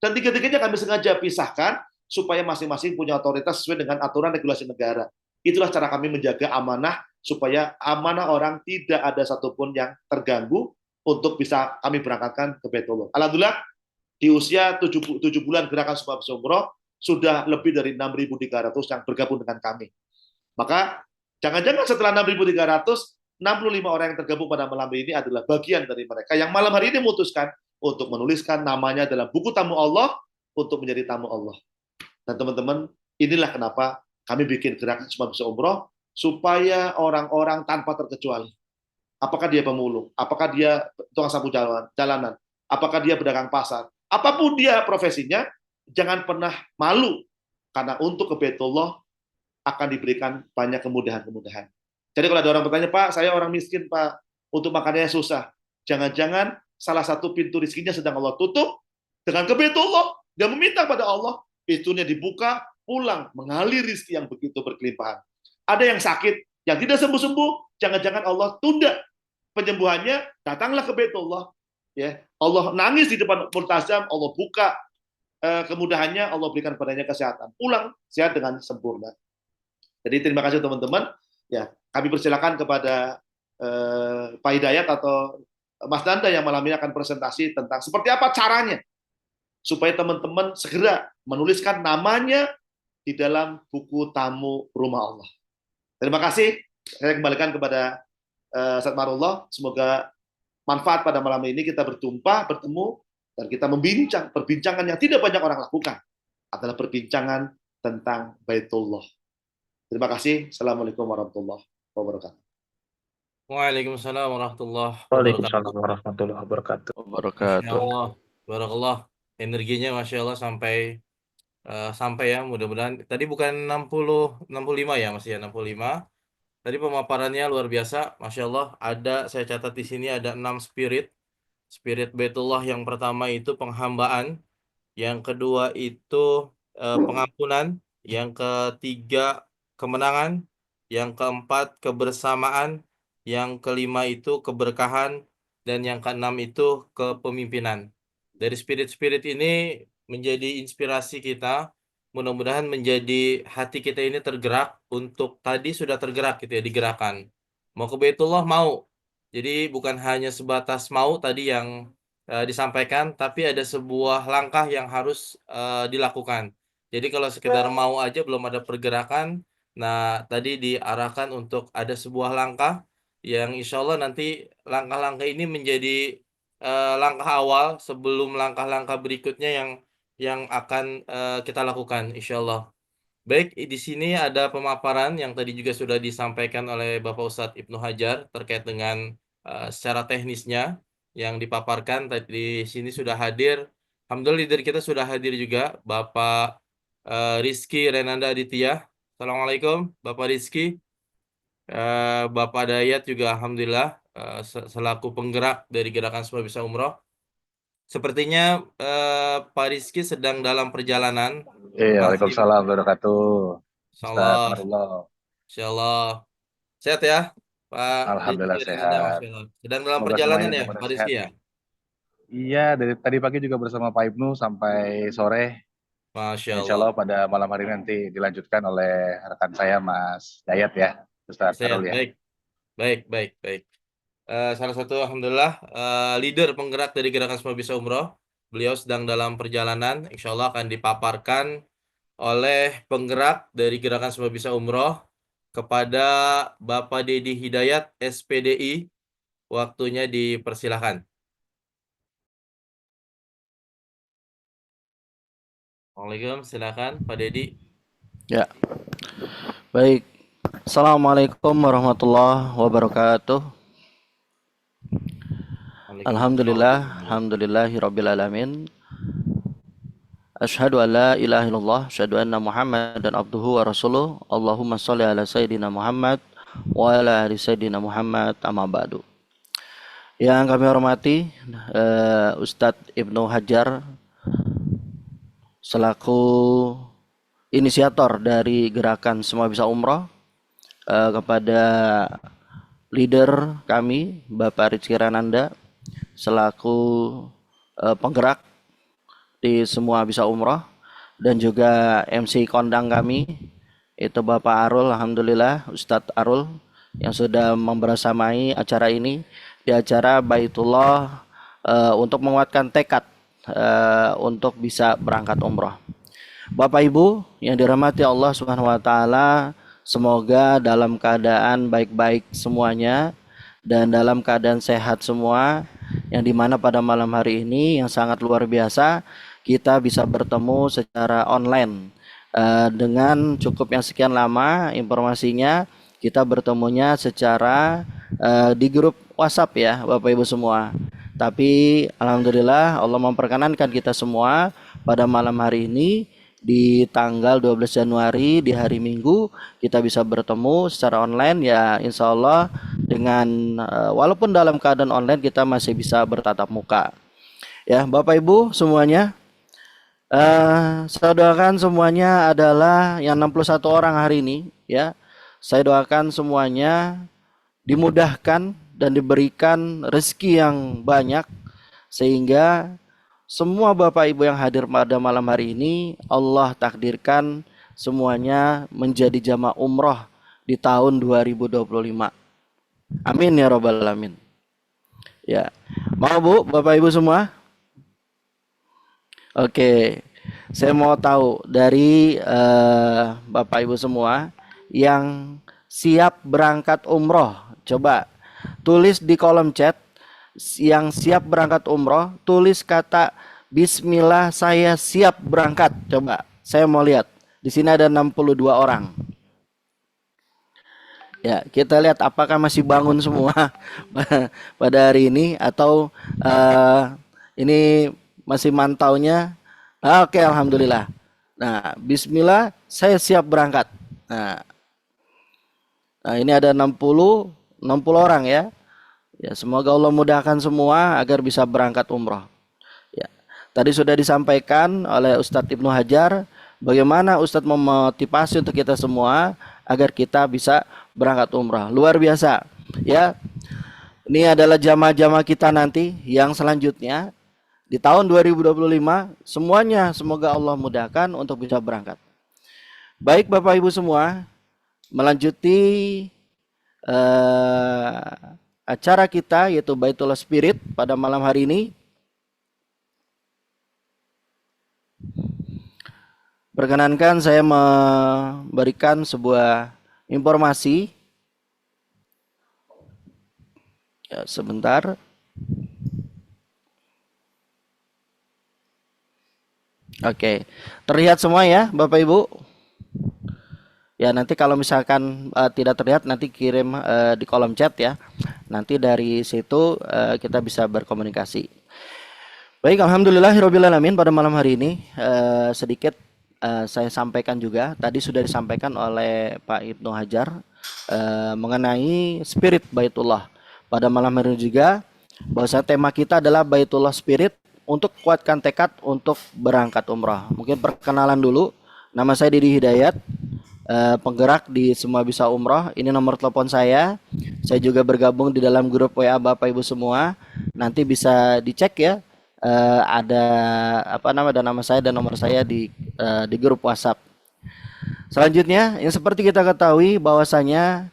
Dan 3-tiganya kami sengaja pisahkan supaya masing-masing punya otoritas sesuai dengan aturan regulasi negara. Itulah cara kami menjaga amanah, supaya amanah orang tidak ada satupun yang terganggu untuk bisa kami berangkatkan ke Baitullah. Alhamdulillah, di usia 7 bulan gerakan Semua Bisa Umroh, sudah lebih dari 6.300 yang bergabung dengan kami. Maka, jangan-jangan setelah 6.300, 65 orang yang tergabung pada malam ini adalah bagian dari mereka yang malam hari ini memutuskan untuk menuliskan namanya dalam buku tamu Allah untuk menjadi tamu Allah. Dan teman-teman, inilah kenapa kami bikin gerakan Semua Bisa Umroh, supaya orang-orang tanpa terkecuali, apakah dia pemulung, apakah dia tukang sapu jalanan, apakah dia pedagang pasar, apapun dia profesinya, jangan pernah malu, karena untuk ke Baitullah akan diberikan banyak kemudahan-kemudahan. Jadi kalau ada orang bertanya, Pak, saya orang miskin, Pak, untuk makannya susah. Jangan-jangan salah satu pintu rezekinya sedang Allah tutup, dengan ke Baitullah, dia meminta pada Allah, pintunya dibuka, pulang, mengalir rezeki yang begitu berkelimpahan. Ada yang sakit, yang tidak sembuh-sembuh, jangan-jangan Allah tunda penyembuhannya, datanglah ke Baitullah. Ya, Allah nangis di depan multazam, Allah buka kemudahannya, Allah berikan padanya kesehatan. Pulang sehat dengan sempurna. Jadi terima kasih teman-teman. Ya, kami persilakan kepada Pak Hidayat atau Mas Danda yang malam ini akan presentasi tentang seperti apa caranya supaya teman-teman segera menuliskan namanya di dalam buku tamu rumah Allah. Terima kasih. Saya kembalikan kepada Ustaz Marullah. Semoga manfaat pada malam ini, kita bertemu, dan kita membincang perbincangan yang tidak banyak orang lakukan, adalah perbincangan tentang Baitullah. Terima kasih. Assalamualaikum warahmatullahi wabarakatuh. Waalaikumsalam warahmatullahi Waalaikumsalam wabarakatuh. warahmatullahi wabarakatuh. Masya Wabarakatuh. Allah, barakallah. Energinya Masya Allah sampai ya, mudah-mudahan. Tadi bukan 65 ya, Mas ya, 65. Tadi pemaparannya luar biasa, Masya Allah. Saya catat di sini ada 6 spirit. Spirit Baitullah yang pertama itu penghambaan, yang kedua itu pengampunan, yang ketiga kemenangan, yang keempat kebersamaan, yang kelima itu keberkahan, dan yang keenam itu kepemimpinan. Dari spirit-spirit ini menjadi inspirasi kita, mudah-mudahan menjadi hati kita ini tergerak untuk tadi sudah tergerak gitu ya, digerakkan. Mau ke Baitullah mau. Jadi bukan hanya sebatas mau tadi yang disampaikan, tapi ada sebuah langkah yang harus dilakukan. Jadi kalau sekedar mau aja belum ada pergerakan, nah tadi diarahkan untuk ada sebuah langkah yang insya Allah nanti langkah-langkah ini menjadi langkah awal sebelum langkah-langkah berikutnya yang akan kita lakukan insya Allah. Baik, di sini ada pemaparan yang tadi juga sudah disampaikan oleh Bapak Ustadz Ibnu Hajar terkait dengan secara teknisnya yang dipaparkan. Tadi di sini sudah hadir. Alhamdulillah leader kita sudah hadir juga, Bapak Rizky Renanda Aditya. Assalamualaikum, Bapak Rizky. Bapak Dayat juga Alhamdulillah selaku penggerak dari Gerakan Semua Bisa Umroh. sepertinya Pak Rizky sedang dalam perjalanan. Iya, Masih, Waalaikumsalam warahmatullahi wabarakatuh. Ustaz insyaallah, Marullah. insyaallah. Sehat ya, Pak Rizky Alhamdulillah dan Anda, sehat. Masya Allah. Sedang dalam Semoga perjalanan semuanya ya, dalam Pak keadaan sehat. Rizky ya? Iya, dari tadi pagi juga bersama Pak Ibnu sampai sore. Masya Insya Allah. Allah pada malam hari nanti dilanjutkan oleh rekan saya Mas Dayat ya, Ustaz Sehat, Arul ya. baik, baik, baik, baik. Salah satu, alhamdulillah, leader penggerak dari Gerakan Semua Bisa Umroh. Beliau sedang dalam perjalanan, insya Allah akan dipaparkan oleh penggerak dari Gerakan Semua Bisa Umroh kepada Bapak Dedi Hidayat, SPDI. Waktunya dipersilahkan. Waalaikumsalam, silakan Pak Dedi. Ya, baik. Assalamualaikum warahmatullahi wabarakatuh. Alhamdulillah, alhamdulillahirabbil alamin. Asyhadu an la ilaha illallah, asyhadu anna Muhammadan abduhu wa rasuluh. Allahumma shalli ala sayyidina Muhammad wa ala ali sayyidina Muhammad, amma ba'du. Yang kami hormati Ustadz Ibnu Hajar selaku inisiator dari gerakan Semua Bisa Umroh, kepada leader kami Bapak Rizky Rananda selaku penggerak di Semua Bisa Umroh, dan juga MC kondang kami itu Bapak Arul, alhamdulillah Ustadz Arul yang sudah membersamai acara ini di acara Baitullah, untuk menguatkan tekad untuk bisa berangkat umroh. Bapak Ibu yang dirahmati Allah Subhanahu wa taala, semoga dalam keadaan baik-baik semuanya dan dalam keadaan sehat semua, yang dimana pada malam hari ini yang sangat luar biasa kita bisa bertemu secara online. Dengan cukup yang sekian lama informasinya, kita bertemunya secara di grup WhatsApp ya Bapak Ibu semua. Tapi alhamdulillah Allah memperkenankan kita semua pada malam hari ini di tanggal 12 Januari di hari Minggu kita bisa bertemu secara online ya, insya Allah dengan walaupun dalam keadaan online kita masih bisa bertatap muka ya Bapak Ibu semuanya. Saya doakan semuanya adalah yang 61 orang hari ini ya, saya doakan semuanya dimudahkan dan diberikan rezeki yang banyak, sehingga semua Bapak Ibu yang hadir pada malam hari ini Allah takdirkan semuanya menjadi jamaah umroh di tahun 2025. Amin ya rabbal alamin. Ya, mau Bu, Bapak Ibu semua? Oke, saya mau tahu dari Bapak Ibu semua yang siap berangkat umroh, coba tulis di kolom chat. Yang siap berangkat umroh, tulis kata Bismillah, saya siap berangkat. Coba, saya mau lihat. Di sini ada 62 orang. Ya, kita lihat apakah masih bangun semua pada hari ini atau ini masih mantaunya. Oke, alhamdulillah. Nah, Bismillah, saya siap berangkat. Nah, ini ada 60 orang ya. Ya, semoga Allah mudahkan semua agar bisa berangkat umroh. Ya, tadi sudah disampaikan oleh Ustadz Ibnu Hajar bagaimana Ustadz memotivasi untuk kita semua agar kita bisa berangkat umroh. Luar biasa. Ya, ini adalah jamaah-jamaah kita nanti yang selanjutnya di tahun 2025 semuanya semoga Allah mudahkan untuk bisa berangkat. Baik Bapak Ibu semua, melanjuti acara kita yaitu Baitullah Spirit pada malam hari ini. Perkenankan saya memberikan sebuah informasi. Ya, sebentar. Oke, terlihat semua ya Bapak Ibu? Ya, nanti kalau misalkan tidak terlihat nanti kirim di kolom chat ya. Nanti dari situ kita bisa berkomunikasi. Baik, alhamdulillahirabbil alamin, pada malam hari ini sedikit saya sampaikan juga. Tadi sudah disampaikan oleh Pak Ibnu Hajar mengenai spirit Baitullah. Pada malam hari ini juga bahwa tema kita adalah Baitullah Spirit untuk kuatkan tekad untuk berangkat umrah. Mungkin perkenalan dulu. Nama saya Didi Hidayat, penggerak di Semua Bisa Umroh. Ini nomor telepon saya. Saya juga bergabung di dalam grup WA Bapak Ibu semua. Nanti bisa dicek ya. Ada ada nama saya dan nomor saya di grup WhatsApp. Selanjutnya, yang seperti kita ketahui bahwasanya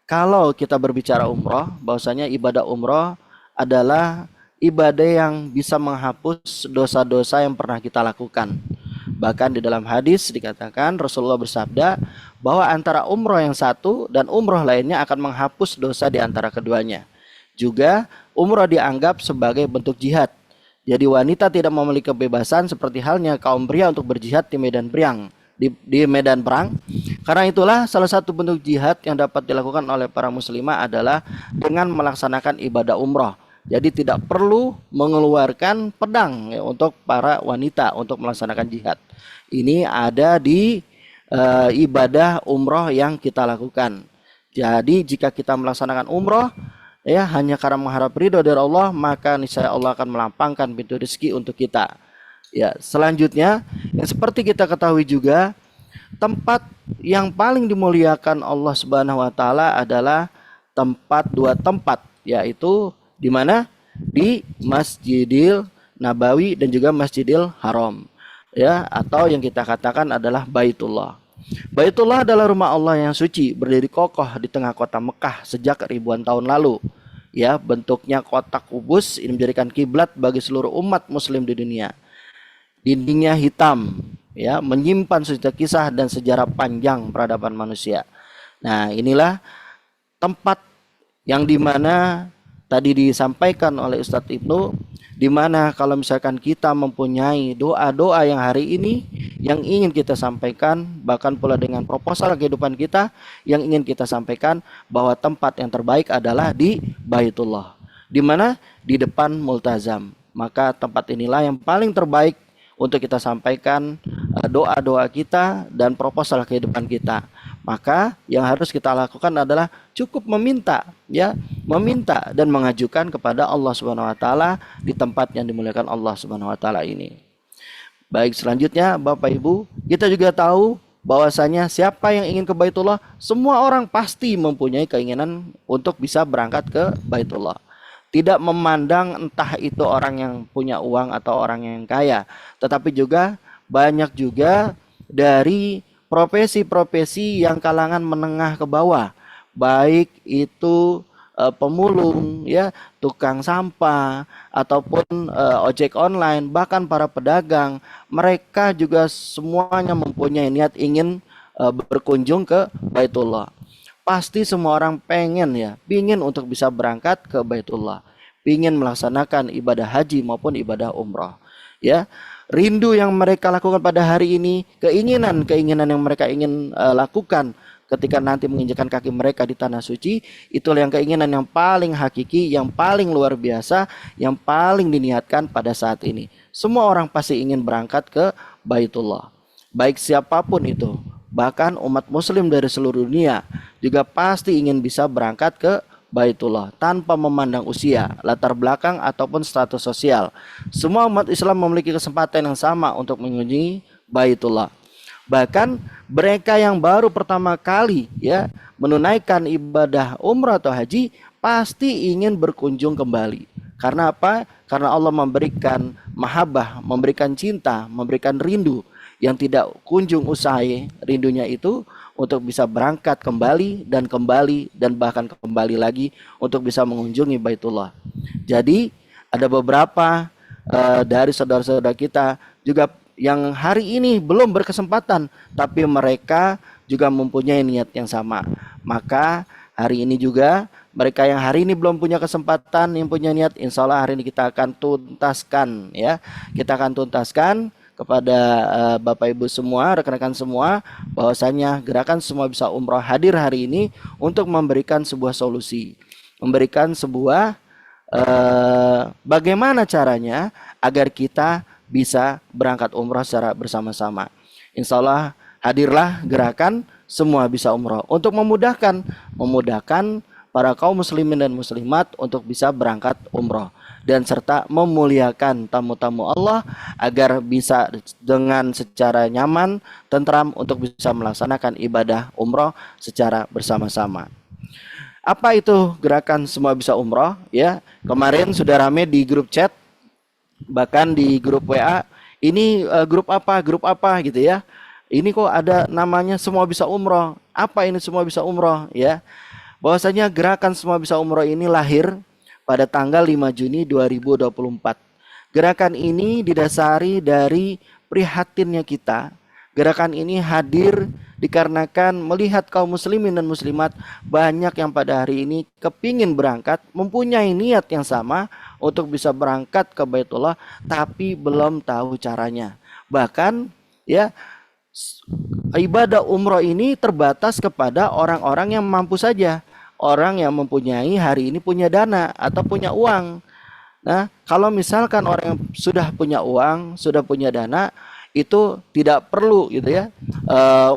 kalau kita berbicara umroh, bahwasanya ibadah umroh adalah ibadah yang bisa menghapus dosa-dosa yang pernah kita lakukan. Bahkan di dalam hadis dikatakan Rasulullah bersabda bahwa antara umroh yang satu dan umroh lainnya akan menghapus dosa di antara keduanya. Juga umroh dianggap sebagai bentuk jihad. Jadi wanita tidak memiliki kebebasan seperti halnya kaum pria untuk berjihad di medan perang. Di medan perang. Karena itulah salah satu bentuk jihad yang dapat dilakukan oleh para muslimah adalah dengan melaksanakan ibadah umroh. Jadi tidak perlu mengeluarkan pedang ya, untuk para wanita untuk melaksanakan jihad. Ini ada di ibadah umroh yang kita lakukan. Jadi jika kita melaksanakan umroh ya hanya karena mengharap ridho dari Allah, maka niscaya Allah akan melapangkan pintu rezeki untuk kita. Ya, selanjutnya yang seperti kita ketahui juga tempat yang paling dimuliakan Allah Subhanahu wa taala adalah dua tempat, yaitu di mana? Di Masjidil Nabawi dan juga Masjidil Haram. Ya, atau yang kita katakan adalah Baitullah. Baitullah adalah rumah Allah yang suci, berdiri kokoh di tengah kota Mekah sejak ribuan tahun lalu. Ya, bentuknya kotak kubus, ini menjadikan kiblat bagi seluruh umat muslim di dunia. Dindingnya hitam, ya, menyimpan sejumlah kisah dan sejarah panjang peradaban manusia. Nah, inilah tempat yang dimana tadi disampaikan oleh Ustadz Ibnu, dimana kalau misalkan kita mempunyai doa-doa yang hari ini yang ingin kita sampaikan, bahkan pula dengan proposal kehidupan kita yang ingin kita sampaikan, bahwa tempat yang terbaik adalah di Baitullah, dimana di depan Multazam. Maka tempat inilah yang paling terbaik untuk kita sampaikan doa-doa kita dan proposal kehidupan kita. Maka yang harus kita lakukan adalah cukup meminta, ya, meminta dan mengajukan kepada Allah Subhanahu wa taala di tempat yang dimuliakan Allah Subhanahu wa taala ini. Baik, selanjutnya Bapak Ibu, kita juga tahu bahwasanya siapa yang ingin ke Baitullah, semua orang pasti mempunyai keinginan untuk bisa berangkat ke Baitullah. Tidak memandang entah itu orang yang punya uang atau orang yang kaya, tetapi juga banyak juga dari profesi-profesi yang kalangan menengah ke bawah, baik itu pemulung, ya, tukang sampah ataupun ojek online, bahkan para pedagang, mereka juga semuanya mempunyai niat ingin berkunjung ke Baitullah. Pasti semua orang pingin untuk bisa berangkat ke Baitullah, pingin melaksanakan ibadah haji maupun ibadah umrah. Ya, rindu yang mereka lakukan pada hari ini, keinginan yang mereka ingin lakukan ketika nanti menginjakan kaki mereka di tanah suci, itulah yang keinginan yang paling hakiki, yang paling luar biasa, yang paling diniatkan pada saat ini. Semua orang pasti ingin berangkat ke Baitullah, baik siapapun itu. Bahkan umat muslim dari seluruh dunia juga pasti ingin bisa berangkat ke Baitullah tanpa memandang usia, latar belakang ataupun status sosial. Semua umat Islam memiliki kesempatan yang sama untuk mengunjungi Baitullah. Bahkan mereka yang baru pertama kali, ya, menunaikan ibadah umrah atau haji pasti ingin berkunjung kembali. Karena apa? Karena Allah memberikan mahabbah, memberikan cinta, memberikan rindu yang tidak kunjung usai rindunya itu untuk bisa berangkat kembali dan bahkan kembali lagi untuk bisa mengunjungi Baitullah. Jadi ada beberapa dari saudara-saudara kita juga yang hari ini belum berkesempatan, tapi mereka juga mempunyai niat yang sama. Maka hari ini juga mereka yang hari ini belum punya kesempatan, yang punya niat, insya Allah hari ini kita akan tuntaskan, ya, kita akan tuntaskan kepada Bapak Ibu semua, rekan-rekan semua, bahwasanya gerakan Semua Bisa Umroh hadir hari ini untuk memberikan sebuah solusi, memberikan sebuah bagaimana caranya agar kita bisa berangkat umroh secara bersama-sama. Insya Allah hadirlah gerakan Semua Bisa Umroh untuk memudahkan para kaum muslimin dan muslimat untuk bisa berangkat umroh, dan serta memuliakan tamu-tamu Allah agar bisa dengan secara nyaman, tentram untuk bisa melaksanakan ibadah umroh secara bersama-sama. Apa itu gerakan semua bisa umroh? Ya, kemarin sudah rame di grup chat, bahkan di grup WA. Ini grup apa gitu ya. Ini kok ada namanya semua bisa umroh. Apa ini semua bisa umroh ya? Bahwasanya gerakan semua bisa umroh ini lahir pada tanggal 5 Juni 2024. Gerakan ini didasari dari prihatinnya kita. Gerakan ini hadir dikarenakan melihat kaum muslimin dan muslimat banyak yang pada hari ini kepingin berangkat, mempunyai niat yang sama untuk bisa berangkat ke Baitullah, tapi belum tahu caranya. Bahkan ya, ibadah umroh ini terbatas kepada orang-orang yang mampu saja. Orang yang mempunyai hari ini punya dana atau punya uang. Nah, kalau misalkan orang yang sudah punya uang, sudah punya dana, itu tidak perlu gitu ya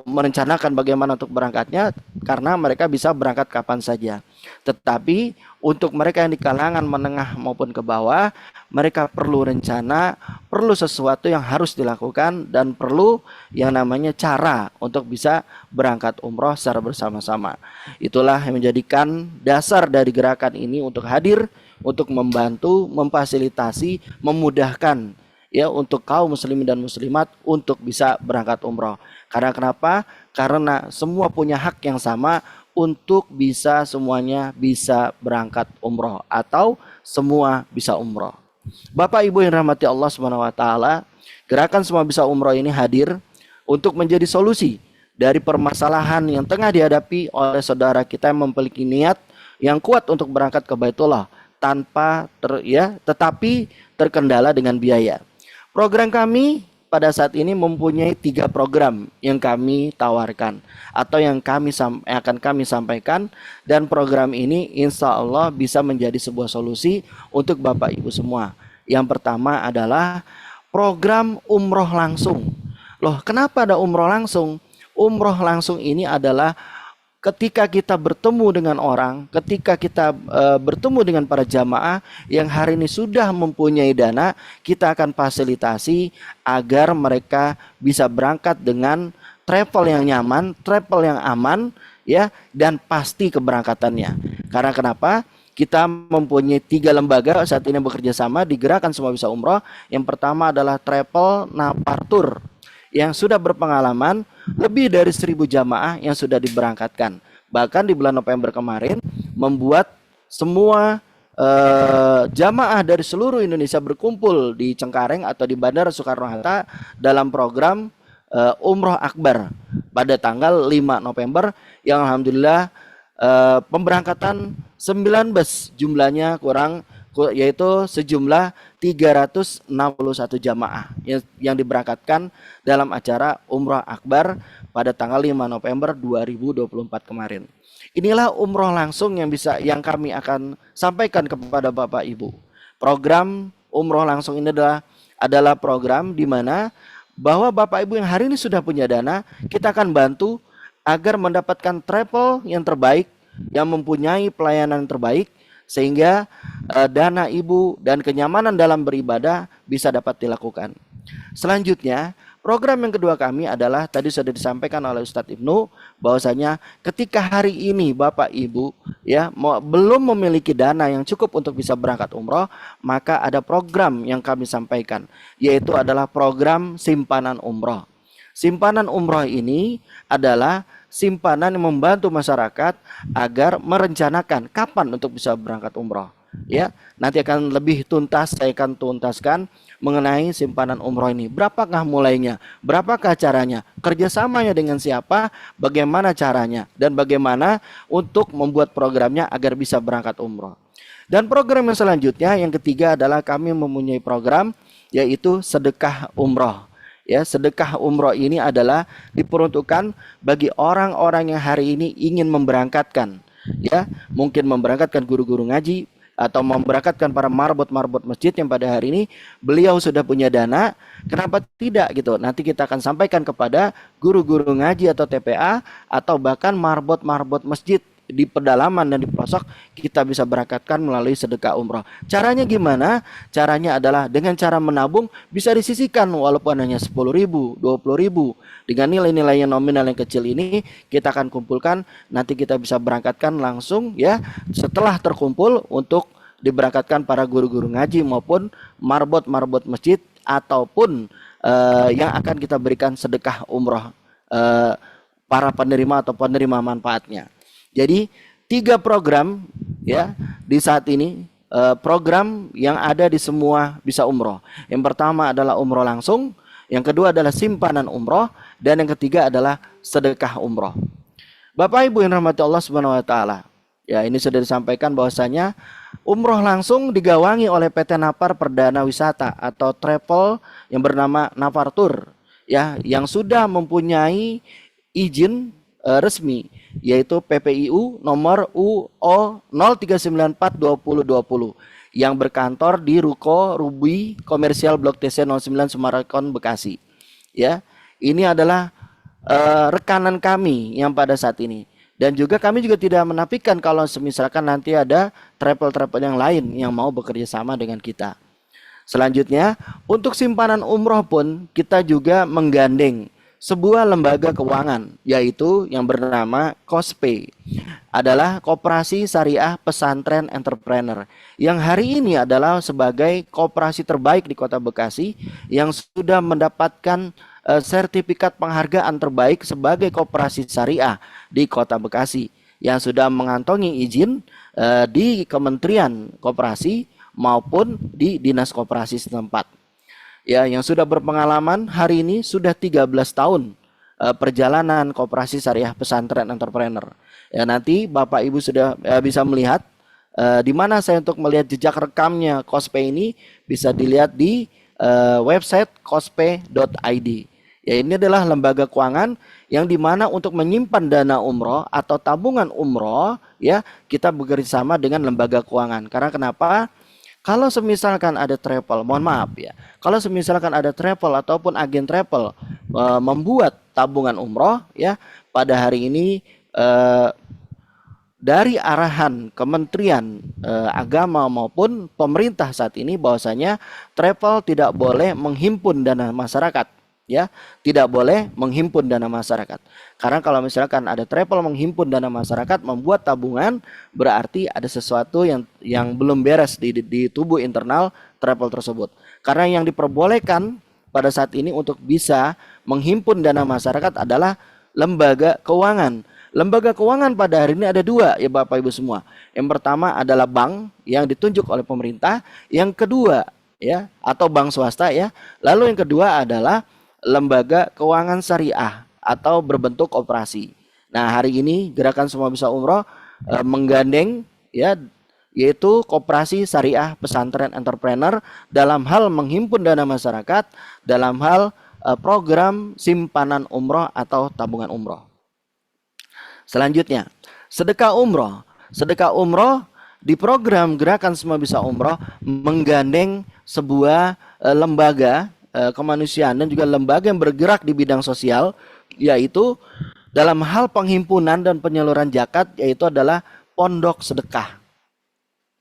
merencanakan bagaimana untuk berangkatnya, karena mereka bisa berangkat kapan saja. Tetapi untuk mereka yang di kalangan menengah maupun ke bawah, mereka perlu rencana, perlu sesuatu yang harus dilakukan, dan perlu yang namanya cara untuk bisa berangkat umroh secara bersama-sama. Itulah yang menjadikan dasar dari gerakan ini untuk hadir, untuk membantu, memfasilitasi, memudahkan ya untuk kaum muslimin dan muslimat untuk bisa berangkat umroh. Karena kenapa? Karena semua punya hak yang sama untuk bisa semuanya bisa berangkat umroh atau semua bisa umroh. Bapak Ibu yang rahmati Allah Subhanahu wa taala, gerakan semua bisa umroh ini hadir untuk menjadi solusi dari permasalahan yang tengah dihadapi oleh saudara kita yang memiliki niat yang kuat untuk berangkat ke Baitullah tetapi terkendala dengan biaya. Program kami pada saat ini mempunyai 3 program yang kami tawarkan atau yang akan kami sampaikan, dan program ini insya Allah bisa menjadi sebuah solusi untuk Bapak Ibu semua. Yang pertama adalah program umroh langsung. Loh, kenapa ada umroh langsung? Umroh langsung ini adalah ketika kita bertemu dengan orang, ketika kita bertemu dengan para jamaah yang hari ini sudah mempunyai dana, kita akan fasilitasi agar mereka bisa berangkat dengan travel yang nyaman, travel yang aman, ya, dan pasti keberangkatannya. Karena kenapa? Kita mempunyai 3 lembaga saat ini bekerja sama di gerakan semua bisa umroh. Yang pertama adalah Travel Napartur, yang sudah berpengalaman lebih dari 1.000 jamaah yang sudah diberangkatkan. Bahkan di bulan November kemarin membuat semua jamaah dari seluruh Indonesia berkumpul di Cengkareng atau di Bandara Soekarno-Hatta dalam program Umroh Akbar pada tanggal 5 November yang alhamdulillah pemberangkatan 9 bus jumlahnya yaitu sejumlah 361 jamaah yang diberangkatkan dalam acara Umroh Akbar pada tanggal 5 November 2024 kemarin. Inilah umroh langsung yang kami akan sampaikan kepada Bapak Ibu. Program umroh langsung ini adalah program di mana bahwa Bapak Ibu yang hari ini sudah punya dana, kita akan bantu agar mendapatkan travel yang terbaik, yang mempunyai pelayanan terbaik, sehingga dana ibu dan kenyamanan dalam beribadah bisa dapat dilakukan. Selanjutnya, program yang kedua kami adalah tadi sudah disampaikan oleh Ustadz Ibnu, bahwasanya ketika hari ini Bapak Ibu ya belum memiliki dana yang cukup untuk bisa berangkat umroh, maka ada program yang kami sampaikan, yaitu adalah program simpanan umroh. Simpanan umroh ini adalah simpanan yang membantu masyarakat agar merencanakan kapan untuk bisa berangkat umroh. Ya, nanti akan lebih tuntas, saya akan tuntaskan mengenai simpanan umroh ini. Berapakah mulainya? Berapakah caranya? Kerjasamanya dengan siapa? Bagaimana caranya? Dan bagaimana untuk membuat programnya agar bisa berangkat umroh. Dan program yang selanjutnya, yang ketiga adalah kami mempunyai program yaitu sedekah umroh. Ya, sedekah umroh ini adalah diperuntukkan bagi orang-orang yang hari ini ingin memberangkatkan, ya, mungkin memberangkatkan guru-guru ngaji atau memberangkatkan para marbot masjid yang pada hari ini beliau sudah punya dana. Kenapa tidak gitu? Nanti kita akan sampaikan kepada guru-guru ngaji atau TPA atau bahkan marbot masjid di pedalaman dan di pelosok kita bisa berangkatkan melalui sedekah umroh. Caranya gimana? Caranya adalah dengan cara menabung bisa disisihkan walaupun hanya 10.000, 20.000. Dengan nilai-nilai yang nominal yang kecil ini kita akan kumpulkan, nanti kita bisa berangkatkan langsung ya setelah terkumpul untuk diberangkatkan para guru-guru ngaji maupun marbot-marbot masjid ataupun yang akan kita berikan sedekah umroh para penerima atau penerima manfaatnya. Jadi 3 program ya di saat ini program yang ada di semua bisa umroh. Yang pertama adalah umroh langsung, yang kedua adalah simpanan umroh, dan yang ketiga adalah sedekah umroh. Bapak Ibu yang rahmati Allah Subhanahu wa taala. Ya, ini sudah disampaikan bahwasanya umroh langsung digawangi oleh PT Nafar Perdana Wisata atau travel yang bernama Nafar Tour ya, yang sudah mempunyai izin resmi yaitu PPIU nomor UO 0394/2020 yang berkantor di Ruko Ruby Komersial Blok TC 09 Sumarekon Bekasi. Ya, ini adalah rekanan kami yang pada saat ini. Dan juga kami juga tidak menafikan kalau misalkan nanti ada travel-travel yang lain yang mau bekerja sama dengan kita. Selanjutnya, untuk simpanan umroh pun kita juga menggandeng sebuah lembaga keuangan yaitu yang bernama KOSPE, adalah Koperasi Syariah Pesantren Entrepreneur yang hari ini adalah sebagai koperasi terbaik di Kota Bekasi yang sudah mendapatkan sertifikat penghargaan terbaik sebagai koperasi syariah di Kota Bekasi yang sudah mengantongi izin di Kementerian Koperasi maupun di Dinas Koperasi setempat. Ya, yang sudah berpengalaman hari ini sudah 13 tahun perjalanan Koperasi Syariah Pesantren Entrepreneur. Ya, nanti Bapak Ibu sudah bisa melihat di mana saya untuk melihat jejak rekamnya KOSPE ini bisa dilihat di website kospe.id. Ya, ini adalah lembaga keuangan yang dimana untuk menyimpan dana umroh atau tabungan umroh ya kita bekerja sama dengan lembaga keuangan. Karena kenapa? Kalau semisalkan ada travel, mohon maaf ya, kalau semisalkan ada travel ataupun agen travel membuat tabungan umroh ya pada hari ini dari arahan Kementerian Agama maupun pemerintah saat ini bahwasanya travel tidak boleh menghimpun dana masyarakat. Ya, tidak boleh menghimpun dana masyarakat. Karena kalau misalkan ada travel menghimpun dana masyarakat, membuat tabungan, berarti ada sesuatu yang belum beres di tubuh internal travel tersebut. Karena yang diperbolehkan pada saat ini untuk bisa menghimpun dana masyarakat adalah lembaga keuangan. Lembaga keuangan pada hari ini ada 2 ya Bapak Ibu semua. Yang pertama adalah bank yang ditunjuk oleh pemerintah, yang kedua ya atau bank swasta ya. Lalu yang kedua adalah lembaga keuangan syariah atau berbentuk koperasi. Nah, hari ini Gerakan Semua Bisa Umroh menggandeng ya yaitu Koperasi Syariah Pesantren Entrepreneur dalam hal menghimpun dana masyarakat dalam hal program simpanan umroh atau tabungan umroh. Selanjutnya, sedekah umroh. Sedekah umroh di program Gerakan Semua Bisa Umroh menggandeng sebuah lembaga kemanusiaan dan juga lembaga yang bergerak di bidang sosial yaitu dalam hal penghimpunan dan penyaluran zakat yaitu adalah Pondok Sedekah.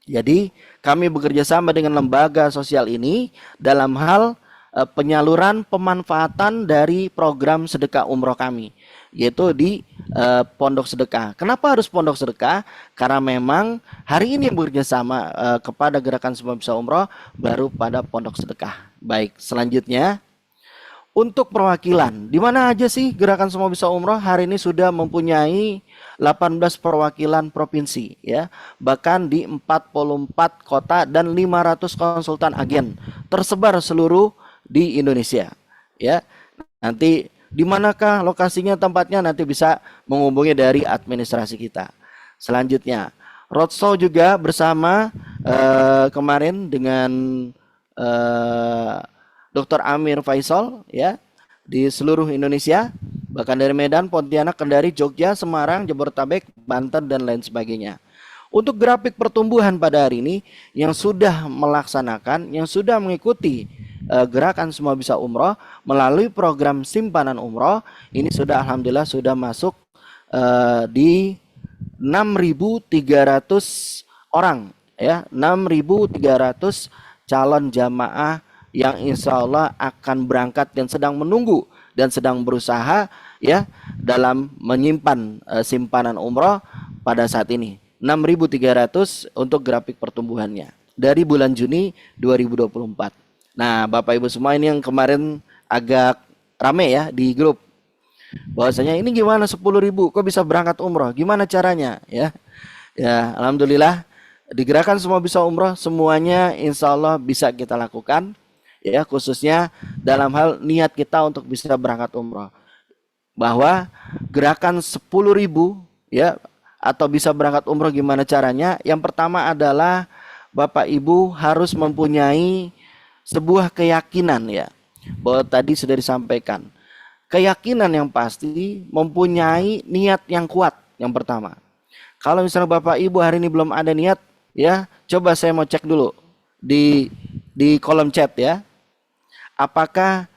Jadi kami bekerja sama dengan lembaga sosial ini dalam hal penyaluran pemanfaatan dari program sedekah umroh kami yaitu di Pondok Sedekah. Kenapa harus Pondok Sedekah? Karena memang hari ini yang bekerja sama kepada Gerakan Semua Bisa Umroh baru pada Pondok Sedekah. Baik, selanjutnya untuk perwakilan, di mana aja sih Gerakan Semua Bisa Umroh hari ini sudah mempunyai 18 perwakilan provinsi ya, bahkan di 44 kota dan 500 konsultan agen tersebar seluruh di Indonesia ya. Nanti di manakah lokasinya tempatnya nanti bisa menghubungi dari administrasi kita. Selanjutnya, roadshow juga bersama kemarin dengan Dr. Amir Faisal ya di seluruh Indonesia, bahkan dari Medan, Pontianak, Kendari, Jogja, Semarang, Jabodetabek, Banten dan lain sebagainya. Untuk grafik pertumbuhan pada hari ini yang sudah melaksanakan, yang sudah mengikuti Gerakan Semua Bisa Umroh melalui program simpanan umroh ini sudah alhamdulillah sudah masuk di 6.300 orang, ya, 6.300 calon jamaah yang insya Allah akan berangkat dan sedang menunggu dan sedang berusaha, ya, dalam menyimpan simpanan umroh pada saat ini. 6.300 untuk grafik pertumbuhannya dari bulan Juni 2024. Nah, Bapak Ibu semua, ini yang kemarin agak rame ya di grup. Bahwasanya ini gimana 10.000 kok bisa berangkat umroh? Gimana caranya? Ya, ya, alhamdulillah di gerakan Semua Bisa Umroh semuanya insya Allah bisa kita lakukan, ya, khususnya dalam hal niat kita untuk bisa berangkat umroh. Bahwa gerakan 10.000, ya, atau bisa berangkat umroh gimana caranya? Yang pertama adalah Bapak Ibu harus mempunyai sebuah keyakinan, ya, bahwa tadi sudah disampaikan. Keyakinan yang pasti, mempunyai niat yang kuat yang pertama. Kalau misalnya Bapak Ibu hari ini belum ada niat, ya, coba saya mau cek dulu di kolom chat, ya. Apakah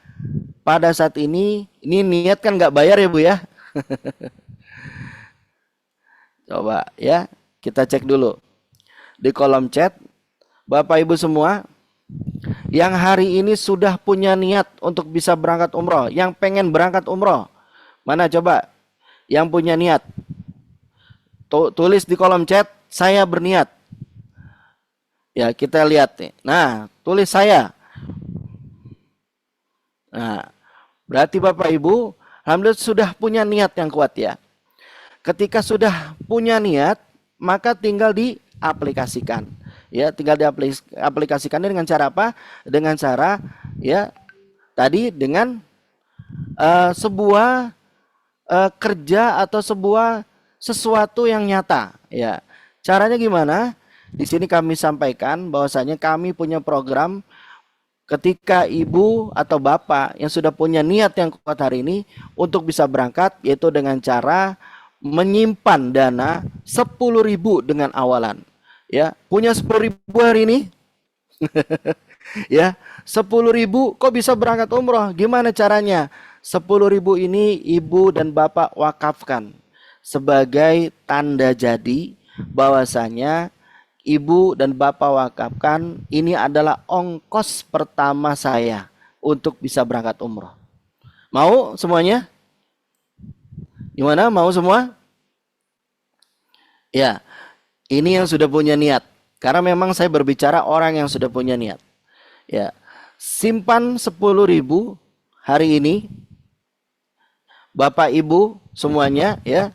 pada saat ini niat kan nggak bayar ya Bu ya? Coba ya, kita cek dulu di kolom chat. Bapak Ibu semua yang hari ini sudah punya niat untuk bisa berangkat umroh, yang pengen berangkat umroh, mana coba yang punya niat? Tulis di kolom chat, saya berniat. Ya, kita lihat nih. Nah, tulis saya. Nah, berarti Bapak Ibu alhamdulillah sudah punya niat yang kuat, ya. Ketika sudah punya niat, maka tinggal diaplikasikan. Ya, tinggal diaplikasikan dengan cara apa? Dengan cara, ya, tadi dengan sebuah kerja atau sebuah sesuatu yang nyata, ya. Caranya gimana? Di sini kami sampaikan bahwasanya kami punya program ketika ibu atau bapak yang sudah punya niat yang kuat hari ini untuk bisa berangkat, yaitu dengan cara menyimpan dana 10.000 dengan awalan. Ya, punya 10.000 hari ini, ya, 10.000 kok bisa berangkat umroh? Gimana caranya? 10.000 ini ibu dan bapak wakafkan sebagai tanda jadi bahwasanya ibu dan bapak wakafkan ini adalah ongkos pertama saya untuk bisa berangkat umroh. Mau semuanya? Gimana? Mau semua? Ya. Ini yang sudah punya niat. Karena memang saya berbicara orang yang sudah punya niat. Ya. Simpan 10.000 hari ini. Bapak Ibu semuanya, ya.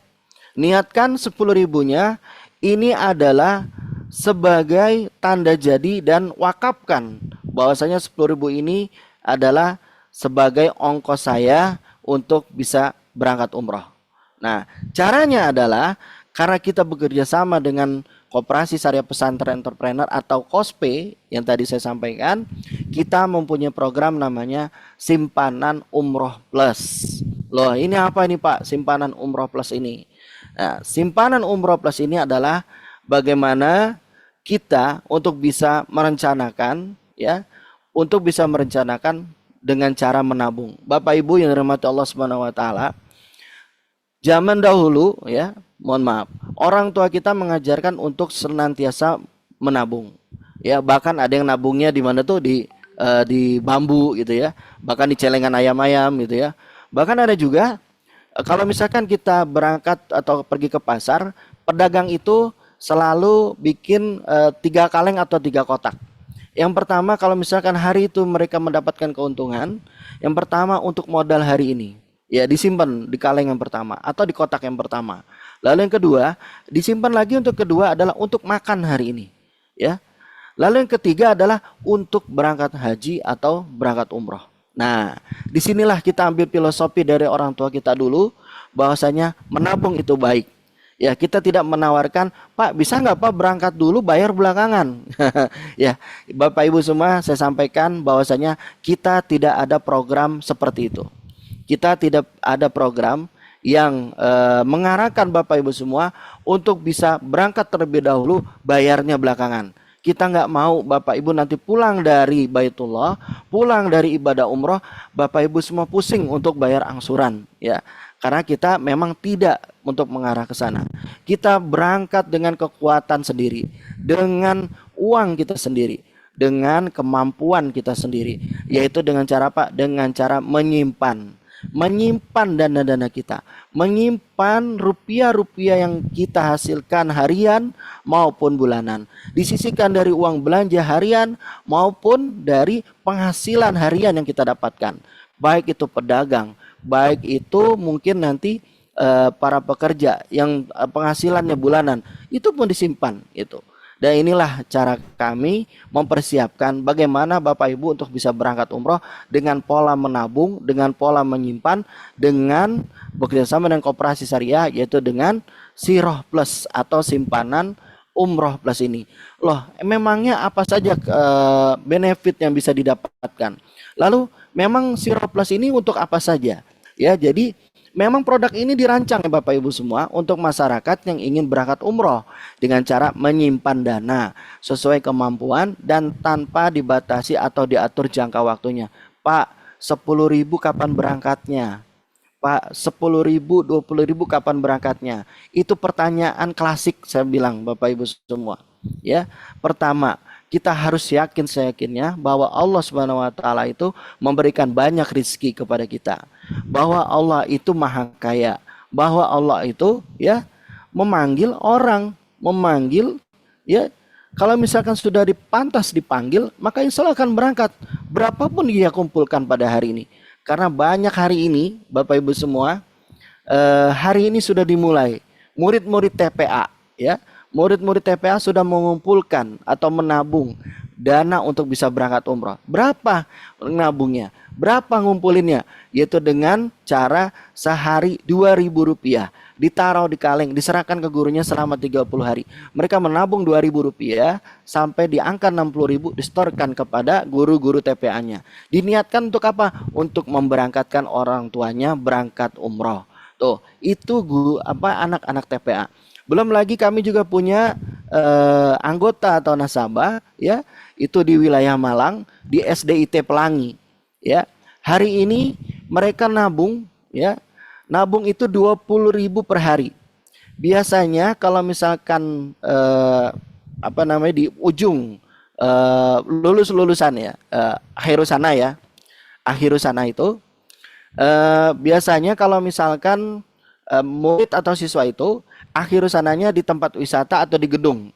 Niatkan 10.000-nya ini adalah sebagai tanda jadi dan wakafkan bahwasanya 10.000 ini adalah sebagai ongkos saya untuk bisa berangkat umroh. Nah, caranya adalah karena kita bekerja sama dengan Koperasi Syariah Pesantren Entrepreneur atau KOSPE yang tadi saya sampaikan, kita mempunyai program namanya Simpanan Umroh Plus. Loh, ini apa ini Pak, Simpanan Umroh Plus ini? Nah, Simpanan Umroh Plus ini adalah bagaimana kita untuk bisa merencanakan, ya, untuk bisa merencanakan dengan cara menabung. Bapak Ibu yang dirahmati Allah Subhanahu wa taala, zaman dahulu, ya, mohon maaf, orang tua kita mengajarkan untuk senantiasa menabung. Ya, bahkan ada yang nabungnya di mana tuh di bambu gitu ya. Bahkan di celengan ayam-ayam gitu ya. Bahkan ada juga kalau misalkan kita berangkat atau pergi ke pasar, pedagang itu selalu bikin 3 kaleng atau 3 kotak. Yang pertama, kalau misalkan hari itu mereka mendapatkan keuntungan, yang pertama untuk modal hari ini, ya, disimpan di kaleng yang pertama atau di kotak yang pertama. Lalu yang kedua, disimpan lagi untuk kedua adalah untuk makan hari ini, ya. Lalu yang ketiga adalah untuk berangkat haji atau berangkat umroh. Nah, disinilah kita ambil filosofi dari orang tua kita dulu, bahwasanya menabung itu baik. Ya, kita tidak menawarkan, Pak, bisa nggak Pak berangkat dulu bayar belakangan? Ya, Bapak Ibu semua, saya sampaikan bahwasanya kita tidak ada program seperti itu. Kita tidak ada program yang mengarahkan Bapak Ibu semua untuk bisa berangkat terlebih dahulu, bayarnya belakangan. Kita nggak mau Bapak Ibu nanti pulang dari Baitullah, pulang dari ibadah umroh, Bapak Ibu semua pusing untuk bayar angsuran, ya. Karena kita memang tidak untuk mengarah ke sana. Kita berangkat dengan kekuatan sendiri, dengan uang kita sendiri, dengan kemampuan kita sendiri, yaitu dengan cara apa? Dengan cara menyimpan dana-dana kita, menyimpan rupiah-rupiah yang kita hasilkan harian maupun bulanan, disisihkan dari uang belanja harian maupun dari penghasilan harian yang kita dapatkan, baik itu pedagang, baik itu mungkin nanti para pekerja yang penghasilannya bulanan, itu pun disimpan itu. Dan inilah cara kami mempersiapkan bagaimana Bapak Ibu untuk bisa berangkat umroh dengan pola menabung, dengan pola menyimpan, dengan bekerjasama dengan koperasi syariah, yaitu dengan Siroh Plus atau simpanan umroh plus ini. Loh, memangnya apa saja benefit yang bisa didapatkan? Lalu memang Siroh Plus ini untuk apa saja? Ya, jadi memang produk ini dirancang ya Bapak Ibu semua untuk masyarakat yang ingin berangkat umroh dengan cara menyimpan dana sesuai kemampuan dan tanpa dibatasi atau diatur jangka waktunya. Pak, 10.000 kapan berangkatnya? Pak, 10.000, 20.000 kapan berangkatnya? Itu pertanyaan klasik saya bilang Bapak Ibu semua. Ya, pertama, kita harus yakin seyakinnya bahwa Allah Subhanahu wa taala itu memberikan banyak rizki kepada kita. Bahwa Allah itu maha kaya, bahwa Allah itu ya memanggil orang, memanggil ya, kalau misalkan sudah dipantas dipanggil, maka insya Allah akan berangkat berapapun dia kumpulkan pada hari ini. Karena banyak hari ini Bapak Ibu semua, hari ini sudah dimulai murid-murid TPA ya. Murid-murid TPA sudah mengumpulkan atau menabung dana untuk bisa berangkat umroh. Berapa nabungnya? Berapa ngumpulinnya? Yaitu dengan cara sehari 2.000 rupiah. Ditaruh di kaleng, diserahkan ke gurunya selama 30 hari. Mereka menabung 2.000 rupiah sampai di angka 60.000, distorkan kepada guru-guru TPA-nya. Diniatkan untuk apa? Untuk memberangkatkan orang tuanya berangkat umroh. Tuh, itu anak-anak TPA. Belum lagi kami juga punya anggota atau nasabah ya, itu di wilayah Malang di SDIT Pelangi ya. Hari ini mereka nabung ya. Nabung itu 20.000 per hari. Biasanya kalau misalkan di ujung lulusan ya, akhirusana ya. Akhirusana itu biasanya kalau misalkan murid atau siswa itu akhir sananya di tempat wisata atau di gedung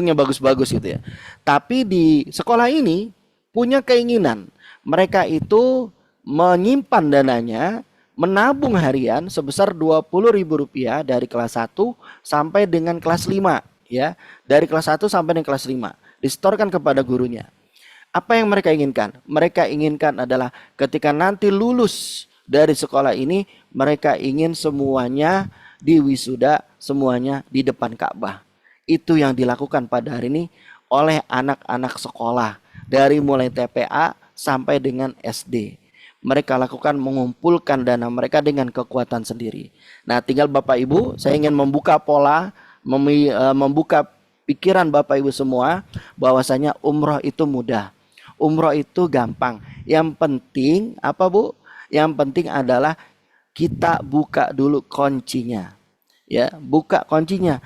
yang bagus-bagus gitu ya. Tapi di sekolah ini punya keinginan mereka itu menyimpan dananya, menabung harian sebesar 20.000 rupiah dari kelas 1 sampai dengan kelas 5 ya. Dari kelas 1 sampai dengan kelas 5 disetorkan kepada gurunya. Apa yang mereka inginkan? Mereka inginkan adalah ketika nanti lulus dari sekolah ini, mereka ingin semuanya di wisuda, semuanya di depan Ka'bah. Itu yang dilakukan pada hari ini oleh anak-anak sekolah dari mulai TPA sampai dengan SD. Mereka lakukan mengumpulkan dana mereka dengan kekuatan sendiri. Nah, tinggal Bapak Ibu, saya ingin membuka pola, membuka pikiran Bapak Ibu semua bahwasanya umroh itu mudah. Umroh itu gampang. Yang penting apa Bu? Yang penting adalah kita buka dulu kuncinya. Ya, buka kuncinya.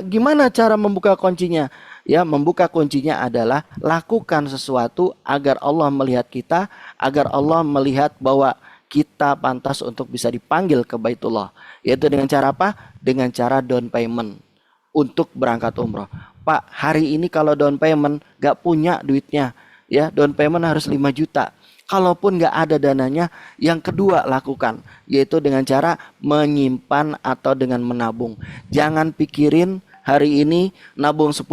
Gimana cara membuka kuncinya? Ya, membuka kuncinya adalah lakukan sesuatu agar Allah melihat kita, agar Allah melihat bahwa kita pantas untuk bisa dipanggil ke Baitullah. Yaitu dengan cara apa? Dengan cara down payment untuk berangkat umroh. Pak, hari ini kalau down payment gak punya duitnya, ya down payment harus 5 juta. Kalaupun nggak ada dananya, yang kedua lakukan, yaitu dengan cara menyimpan atau dengan menabung. Jangan pikirin hari ini nabung 10.000,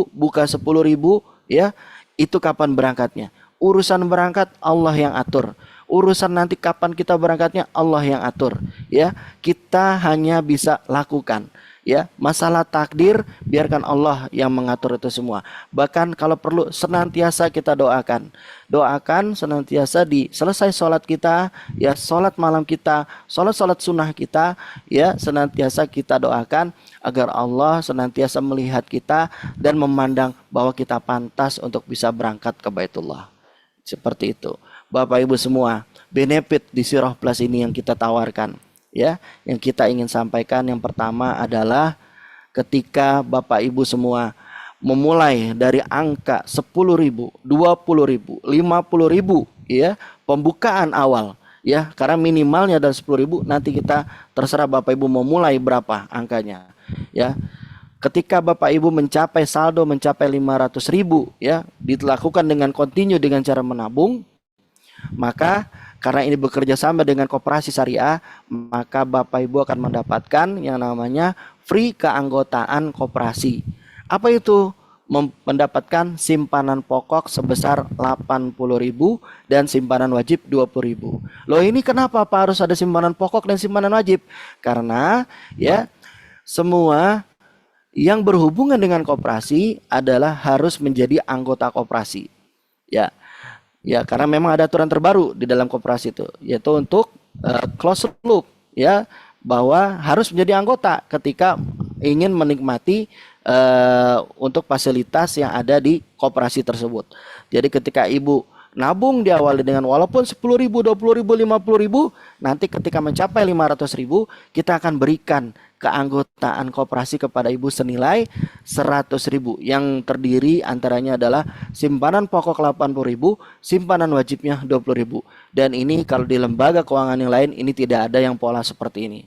buka 10.000 ya, itu kapan berangkatnya. Urusan berangkat Allah yang atur. Urusan nanti kapan kita berangkatnya Allah yang atur ya. Kita hanya bisa lakukan ya. Masalah takdir biarkan Allah yang mengatur itu semua. Bahkan kalau perlu senantiasa kita doakan senantiasa di selesai sholat kita ya, sholat malam kita, sholat sunnah kita ya, senantiasa kita doakan agar Allah senantiasa melihat kita dan memandang bahwa kita pantas untuk bisa berangkat ke Baitullah. Seperti itu Bapak Ibu semua, benefit di Siroh Plus ini yang kita tawarkan ya yang kita ingin sampaikan. Yang pertama adalah ketika Bapak Ibu semua memulai dari angka 10.000, 20.000, 50.000 ya, pembukaan awal ya, karena minimalnya adalah 10.000, nanti kita terserah Bapak Ibu mau mulai berapa angkanya ya. Ketika Bapak Ibu mencapai saldo mencapai 500.000 ya, dilakukan dengan kontinu dengan cara menabung, maka karena ini bekerja sama dengan koperasi syariah, maka Bapak Ibu akan mendapatkan yang namanya free keanggotaan koperasi. Apa itu? Mendapatkan simpanan pokok sebesar 80.000 dan simpanan wajib 20.000. Loh, ini kenapa Pak harus ada simpanan pokok dan simpanan wajib? Karena ya semua yang berhubungan dengan koperasi adalah harus menjadi anggota koperasi. Ya. Ya, karena memang ada aturan terbaru di dalam koperasi itu, yaitu untuk closed loop ya, bahwa harus menjadi anggota ketika ingin menikmati untuk fasilitas yang ada di koperasi tersebut. Jadi ketika Ibu nabung diawali dengan walaupun 10.000, 20.000, 50.000, nanti ketika mencapai 500.000 kita akan berikan keanggotaan koperasi kepada Ibu senilai 100.000 yang terdiri antaranya adalah simpanan pokok 80.000, simpanan wajibnya 20.000. Dan ini kalau di lembaga keuangan yang lain ini tidak ada yang pola seperti ini.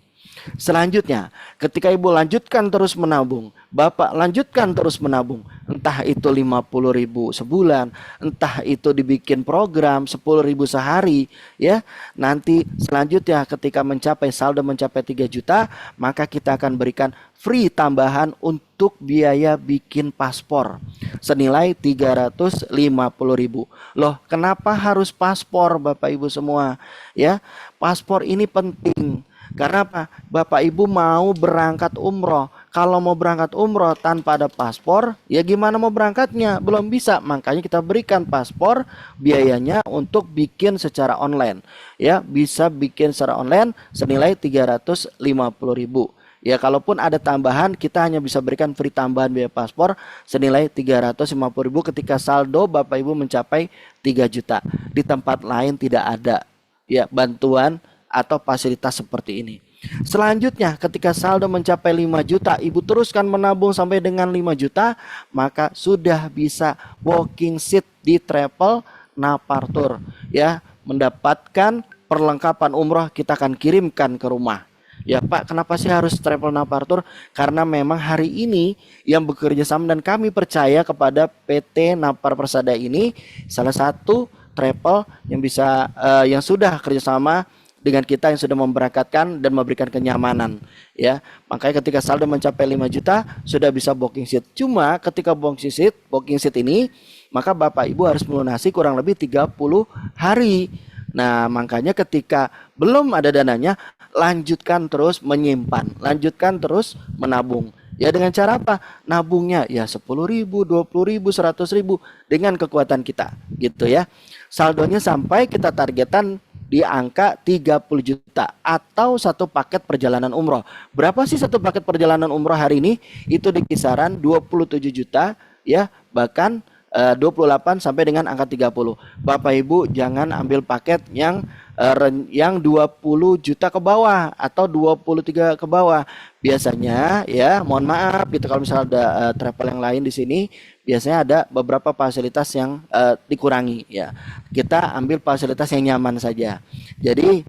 Selanjutnya, ketika Ibu lanjutkan terus menabung, Bapak lanjutkan terus menabung, entah itu 50.000 sebulan, entah itu dibikin program 10.000 sehari ya. Nanti selanjutnya ketika mencapai saldo mencapai 3 juta, maka kita akan berikan free tambahan untuk biaya bikin paspor senilai 350.000. Loh, kenapa harus paspor Bapak Ibu semua? Ya, paspor ini penting. Karena apa? Bapak Ibu mau berangkat umroh. Kalau mau berangkat umroh tanpa ada paspor, ya gimana mau berangkatnya? Belum bisa. Makanya kita berikan paspor, biayanya untuk bikin secara online. Ya, bisa bikin secara online senilai 350.000. Ya, kalaupun ada tambahan, kita hanya bisa berikan free tambahan biaya paspor senilai 350.000 ketika saldo Bapak Ibu mencapai 3 juta. Di tempat lain tidak ada ya bantuan atau fasilitas seperti ini. Selanjutnya ketika saldo mencapai 5 juta, Ibu teruskan menabung sampai dengan 5 juta, maka sudah bisa booking seat di travel Napartur ya, mendapatkan perlengkapan umroh kita akan kirimkan ke rumah. Ya Pak, kenapa sih harus travel Napartur? Karena memang hari ini yang bekerja sama dan kami percaya kepada PT Napar Persada ini salah satu travel yang bisa yang sudah kerjasama dengan kita, yang sudah memberangkatkan dan memberikan kenyamanan ya. Makanya ketika saldo mencapai 5 juta sudah bisa booking seat. Cuma ketika booking seat ini, maka Bapak Ibu harus melunasi kurang lebih 30 hari. Nah, makanya ketika belum ada dananya, lanjutkan terus menyimpan, lanjutkan terus menabung. Ya dengan cara apa? Nabungnya ya 10.000, 20.000, 100.000 dengan kekuatan kita gitu ya. Saldonya sampai kita targetan di angka 30 juta atau satu paket perjalanan umroh. Berapa sih satu paket perjalanan umroh hari ini? Itu di kisaran 27 juta ya, bahkan 28 sampai dengan angka 30. Bapak Ibu jangan ambil paket yang 20 juta ke bawah atau 23 ke bawah. Biasanya ya, mohon maaf gitu kalau misalnya ada travel yang lain di sini, biasanya ada beberapa fasilitas yang dikurangi ya. Kita ambil fasilitas yang nyaman saja. Jadi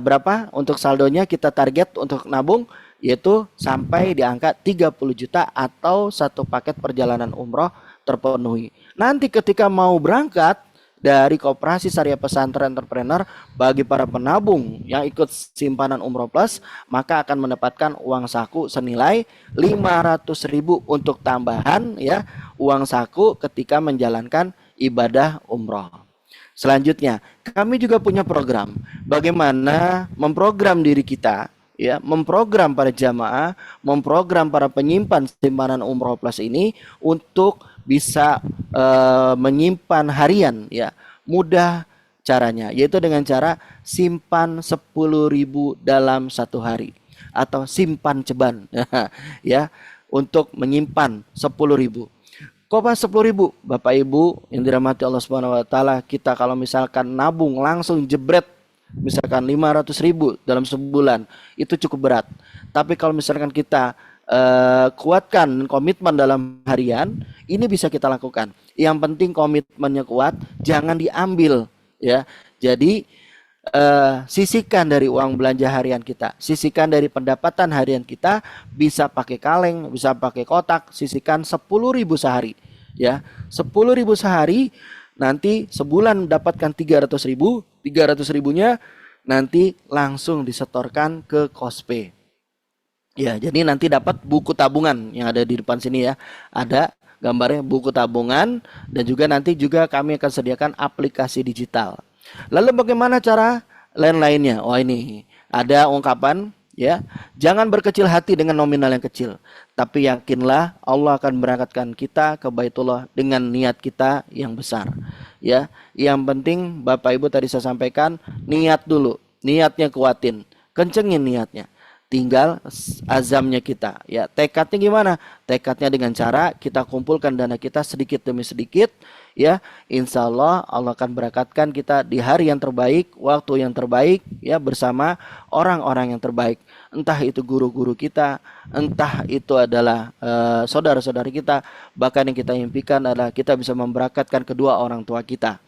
berapa untuk saldonya kita target untuk nabung yaitu sampai di angka 30 juta atau satu paket perjalanan umroh terpenuhi. Nanti ketika mau berangkat dari Koperasi Syariah Pesantren Entrepreneur, bagi para penabung yang ikut simpanan Umroh Plus, maka akan mendapatkan uang saku senilai 500.000 untuk tambahan ya, uang saku ketika menjalankan ibadah umroh. Selanjutnya, kami juga punya program bagaimana memprogram diri kita ya, memprogram para jamaah, memprogram para penyimpan simpanan Umroh Plus ini untuk bisa menyimpan harian ya. Mudah caranya, yaitu dengan cara simpan 10.000 dalam satu hari atau simpan ceban ya, untuk menyimpan 10.000. Kok pas 10.000? Bapak Ibu yang dirahmati Allah Subhanahu wa taala, kita kalau misalkan nabung langsung jebret misalkan 500.000 dalam sebulan, itu cukup berat. Tapi kalau misalkan kita kuatkan komitmen dalam harian, ini bisa kita lakukan. Yang penting komitmennya kuat, jangan diambil ya. Jadi sisihkan dari uang belanja harian kita, sisihkan dari pendapatan harian kita, bisa pakai kaleng, bisa pakai kotak, sisihkan 10.000 sehari ya. 10.000 sehari, nanti sebulan mendapatkan 300.000, 300.000-nya nanti langsung disetorkan ke Kospe ya. Jadi nanti dapat buku tabungan yang ada di depan sini ya, ada gambarnya buku tabungan, dan juga nanti juga kami akan sediakan aplikasi digital. Lalu bagaimana cara lain-lainnya? Oh, ini ada ungkapan ya, jangan berkecil hati dengan nominal yang kecil, tapi yakinlah Allah akan berangkatkan kita ke Baitullah dengan niat kita yang besar ya. Yang penting Bapak Ibu tadi saya sampaikan, niat dulu, niatnya kuatin, kencengin niatnya, tinggal azamnya kita ya. Tekadnya gimana? Tekadnya dengan cara kita kumpulkan dana kita sedikit demi sedikit ya. Insya Allah Allah akan berangkatkan kita di hari yang terbaik, waktu yang terbaik ya, bersama orang-orang yang terbaik. Entah itu guru-guru kita, entah itu adalah saudara-saudari kita, bahkan yang kita impikan adalah kita bisa memberangkatkan kedua orang tua kita.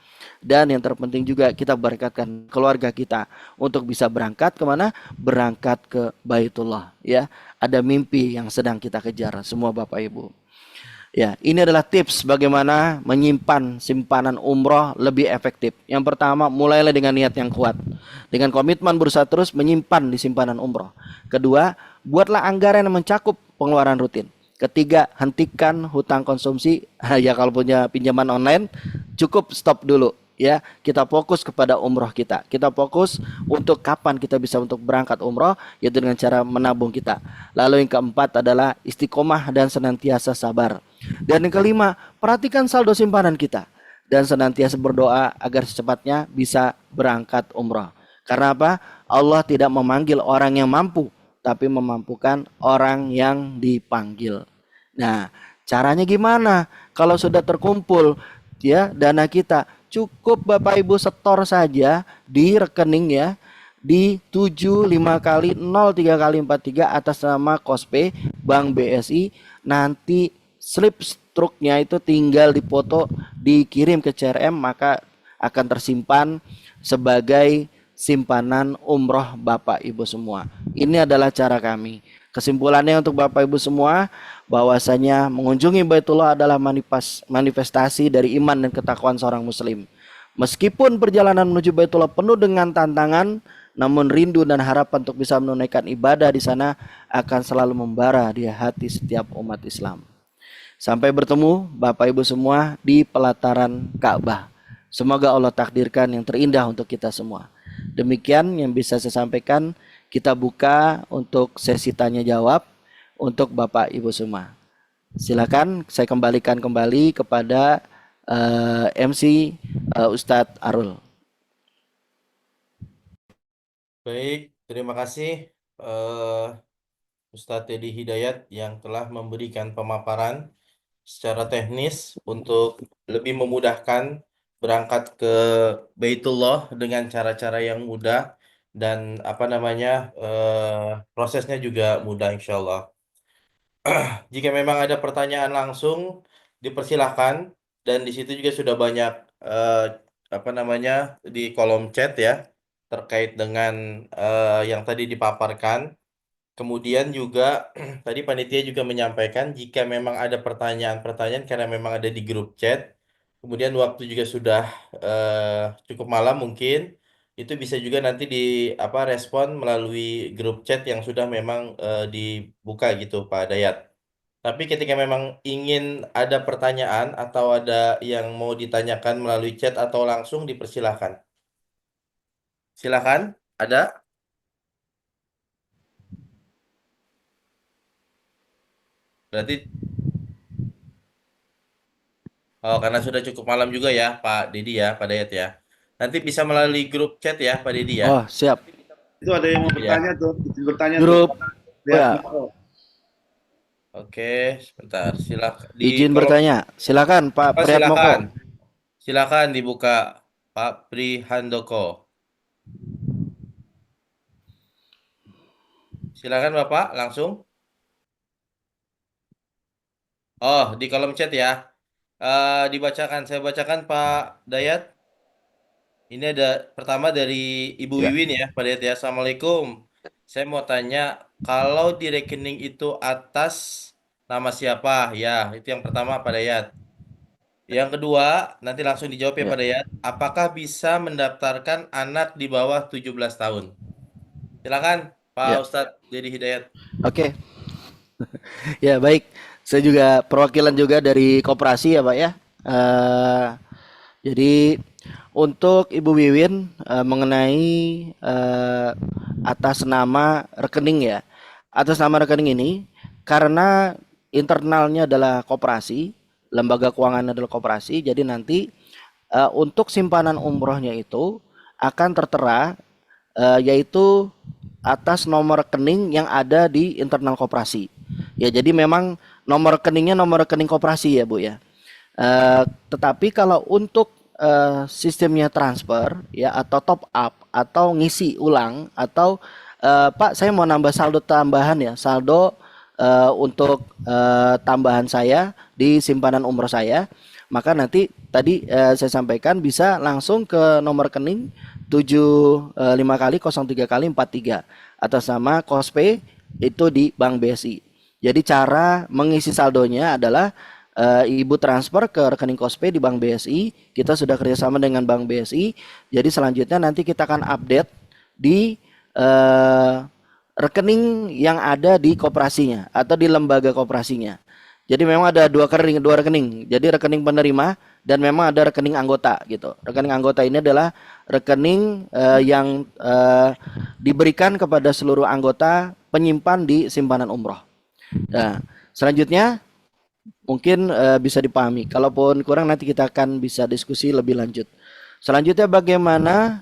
Dan yang terpenting juga kita berangkatkan keluarga kita untuk bisa berangkat kemana? Berangkat ke Baitullah ya. Ada mimpi yang sedang kita kejar semua Bapak Ibu. Ya, ini adalah tips bagaimana menyimpan simpanan umroh lebih efektif. Yang pertama, mulailah dengan niat yang kuat. Dengan komitmen berusaha terus menyimpan di simpanan umroh. Kedua, buatlah anggaran yang mencakup pengeluaran rutin. Ketiga, hentikan hutang konsumsi. Ya, kalau punya pinjaman online, cukup stop dulu. Ya, kita fokus kepada umroh kita. Kita fokus untuk kapan kita bisa untuk berangkat umroh, yaitu dengan cara menabung kita. Lalu yang keempat adalah istiqomah dan senantiasa sabar. Dan yang kelima, perhatikan saldo simpanan kita dan senantiasa berdoa agar secepatnya bisa berangkat umroh. Karena apa? Allah tidak memanggil orang yang mampu, tapi memampukan orang yang dipanggil. Nah, caranya gimana? Kalau sudah terkumpul ya dana kita, cukup Bapak Ibu setor saja di rekening ya, di 75 kali 03 kali 43 atas nama Kospe Bank BSI. Nanti slip struknya itu tinggal dipoto, dikirim ke CRM, maka akan tersimpan sebagai simpanan umroh Bapak Ibu semua. Ini adalah cara kami. Kesimpulannya untuk Bapak Ibu semua, bahwasanya mengunjungi Baitullah adalah manifestasi dari iman dan ketakwaan seorang muslim. Meskipun perjalanan menuju Baitullah penuh dengan tantangan, namun rindu dan harapan untuk bisa menunaikan ibadah di sana akan selalu membara di hati setiap umat Islam. Sampai bertemu Bapak Ibu semua di pelataran Ka'bah. Semoga Allah takdirkan yang terindah untuk kita semua. Demikian yang bisa saya sampaikan. Kita buka untuk sesi tanya jawab untuk Bapak Ibu semua. Silakan saya kembalikan kembali kepada MC Ustadz Arul. Baik, terima kasih Ustadz Teddy Hidayat yang telah memberikan pemaparan secara teknis untuk lebih memudahkan berangkat ke Baitullah dengan cara-cara yang mudah dan prosesnya juga mudah insya Allah. Jika memang ada pertanyaan langsung dipersilahkan, dan di situ juga sudah banyak di kolom chat ya terkait dengan yang tadi dipaparkan. Kemudian juga tadi panitia juga menyampaikan jika memang ada pertanyaan-pertanyaan karena memang ada di grup chat. Kemudian waktu juga sudah cukup malam mungkin itu bisa juga nanti respon melalui grup chat yang sudah memang dibuka gitu Pak Dayat. Tapi ketika memang ingin ada pertanyaan atau ada yang mau ditanyakan melalui chat atau langsung dipersilahkan. Silakan, ada? Berarti karena sudah cukup malam juga ya Pak Dedi ya, Pak Dayat ya. Nanti bisa melalui grup chat ya Pak Dedi ya. Oh, siap. Itu ada yang mau Ya. bertanya tuh, bertanya Grup tuh. ya. Oke, sebentar. Silakan Izin bertanya. Silakan Pak Priyatmoko. silakan. Silakan dibuka Pak Pri Handoko. Silakan Bapak, langsung. Oh, di kolom chat ya. Dibacakan, saya bacakan Pak Dayat. Ini ada pertama dari Ibu Ya, Wiwin ya, Pak Dayat ya. Assalamualaikum. Saya mau tanya, kalau di rekening itu atas nama siapa? Ya, itu yang pertama Pak Dayat. Yang kedua, nanti langsung dijawab ya ya. Pak Dayat. Apakah bisa mendaftarkan anak di bawah 17 tahun? Silakan Pak Ya. Ustadz Dedi Hidayat. Oke. Ya, baik. Saya juga perwakilan juga dari koperasi ya, Pak ya. Eh, jadi untuk Ibu Wiwin mengenai eh, atas nama rekening ya. Atas nama rekening ini karena internalnya adalah koperasi, lembaga keuangan adalah koperasi, jadi nanti untuk simpanan umrohnya itu akan tertera yaitu atas nomor rekening yang ada di internal koperasi. Ya, jadi memang nomor rekeningnya nomor rekening koperasi ya, Bu ya. Tetapi kalau untuk sistemnya transfer ya atau top up atau ngisi ulang atau Pak saya mau nambah saldo tambahan ya, saldo untuk tambahan saya di simpanan umroh saya, maka nanti tadi saya sampaikan bisa langsung ke nomor rekening 75 kali 03 kali 43 atas nama Kospe itu di Bank BSI. Jadi cara mengisi saldonya adalah Ibu transfer ke rekening Kospe di Bank BSI. Kita sudah kerjasama dengan Bank BSI. Jadi selanjutnya nanti kita akan update di rekening yang ada di koperasinya atau di lembaga koperasinya. Jadi memang ada dua rekening. Jadi rekening penerima dan memang ada rekening anggota gitu. Rekening anggota ini adalah rekening yang diberikan kepada seluruh anggota penyimpan di simpanan umroh. Nah, selanjutnya mungkin bisa dipahami. Kalaupun kurang nanti kita akan bisa diskusi lebih lanjut. Selanjutnya bagaimana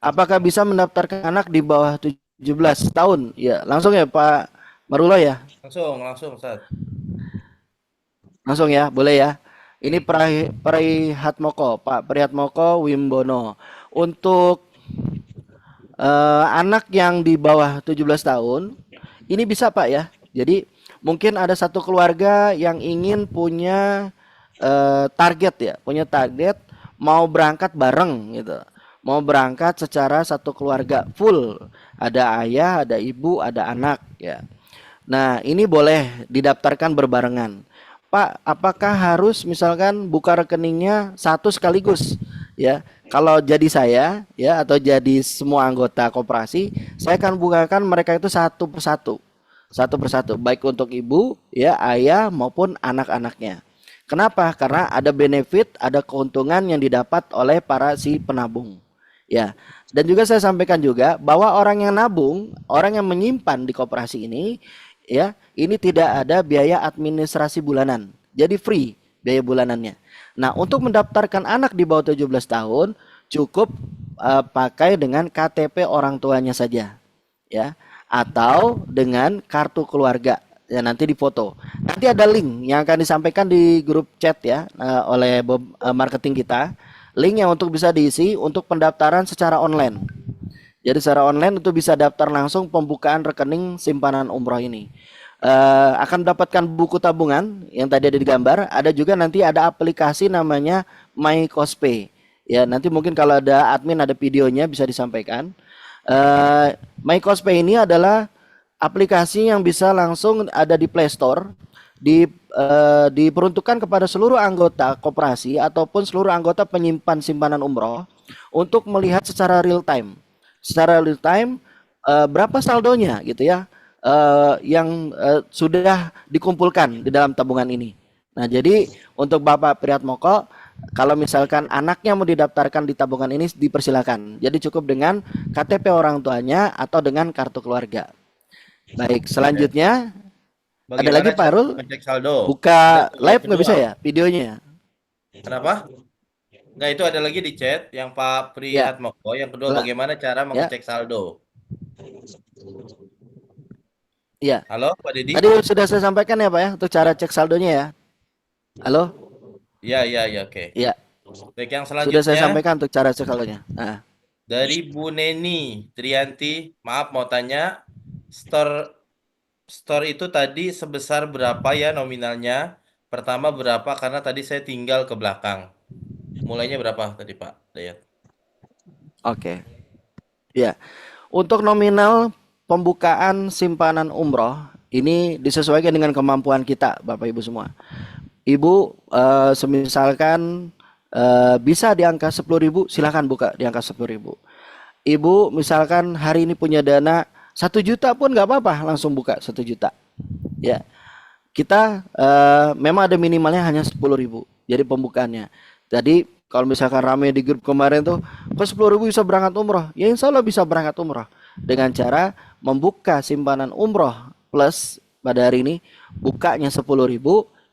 apakah bisa mendaftarkan anak di bawah 17 tahun? Ya, langsung ya Pak Marula ya. Langsung Ustadz. Langsung ya, boleh ya. Ini Prihatmoko, Pak Prihatmoko Wimbono. Untuk anak yang di bawah 17 tahun, ini bisa Pak ya. Jadi mungkin ada satu keluarga yang ingin punya target ya, punya target mau berangkat bareng gitu. Mau berangkat secara satu keluarga full. Ada ayah, ada ibu, ada anak ya. Nah, ini boleh didaftarkan berbarengan. Pak, apakah harus misalkan buka rekeningnya satu sekaligus? Ya, kalau jadi saya ya atau jadi semua anggota koperasi, saya akan bukakan mereka itu satu persatu, baik untuk ibu, ya ayah maupun anak-anaknya. Kenapa? Karena ada benefit, ada keuntungan yang didapat oleh para si penabung. Ya, dan juga saya sampaikan juga bahwa orang yang nabung, orang yang menyimpan di koperasi ini, ya, ini tidak ada biaya administrasi bulanan. Jadi free biaya bulanannya. Nah, untuk mendaftarkan anak di bawah 17 tahun cukup pakai dengan KTP orang tuanya saja, ya, atau dengan kartu keluarga. Ya, nanti difoto. Nanti ada link yang akan disampaikan di grup chat ya oleh marketing kita. Link yang untuk bisa diisi untuk pendaftaran secara online. Jadi secara online itu bisa daftar langsung pembukaan rekening simpanan umroh ini. Akan mendapatkan buku tabungan yang tadi ada di gambar. Ada juga nanti ada aplikasi namanya My Kospe. Ya, nanti mungkin kalau ada admin ada videonya bisa disampaikan. My Kospe ini adalah aplikasi yang bisa langsung ada di Play Store, diperuntukkan kepada seluruh anggota koperasi ataupun seluruh anggota penyimpan simpanan umroh untuk melihat secara real time. Secara real time berapa saldonya gitu ya yang sudah dikumpulkan di dalam tabungan ini. Nah, jadi untuk Bapak Prihatmoko, kalau misalkan anaknya mau didaftarkan di tabungan ini dipersilakan. Jadi cukup dengan KTP orang tuanya atau dengan kartu keluarga. Baik, selanjutnya ada lagi Pak Arul? Ngecek saldo. Buka Dan live kedua, nggak bisa ya videonya? Kenapa? Enggak, itu ada lagi di chat yang Pak Prihatmoko. Yang kedua, Lah. bagaimana cara mengecek saldo? Iya. Halo, Pak Dedi? Tadi sudah saya sampaikan ya Pak ya untuk cara cek saldonya ya. Halo? Iya, oke. Iya. Baik, yang Sudah saya selanjutnya sampaikan untuk cara cek saldonya. Nah, dari Bu Neni Trianti, maaf mau tanya, Store store itu tadi sebesar berapa ya nominalnya? Pertama berapa karena tadi saya tinggal ke belakang. Mulainya berapa tadi Pak Dayat? Oke. Ya, untuk nominal pembukaan simpanan umroh ini disesuaikan dengan kemampuan kita, Bapak Ibu semua. Ibu semisalkan bisa di angka 10.000, silakan buka di angka 10.000. Ibu misalkan hari ini punya dana 1 juta pun nggak apa-apa, langsung buka 1 juta. Ya, kita memang ada minimalnya hanya 10.000. Jadi pembukaannya. Jadi kalau misalkan rame di grup kemarin tuh, kok 10.000 bisa berangkat umroh? Ya insya Allah bisa berangkat umroh dengan cara membuka simpanan umroh plus pada hari ini bukanya 10.000,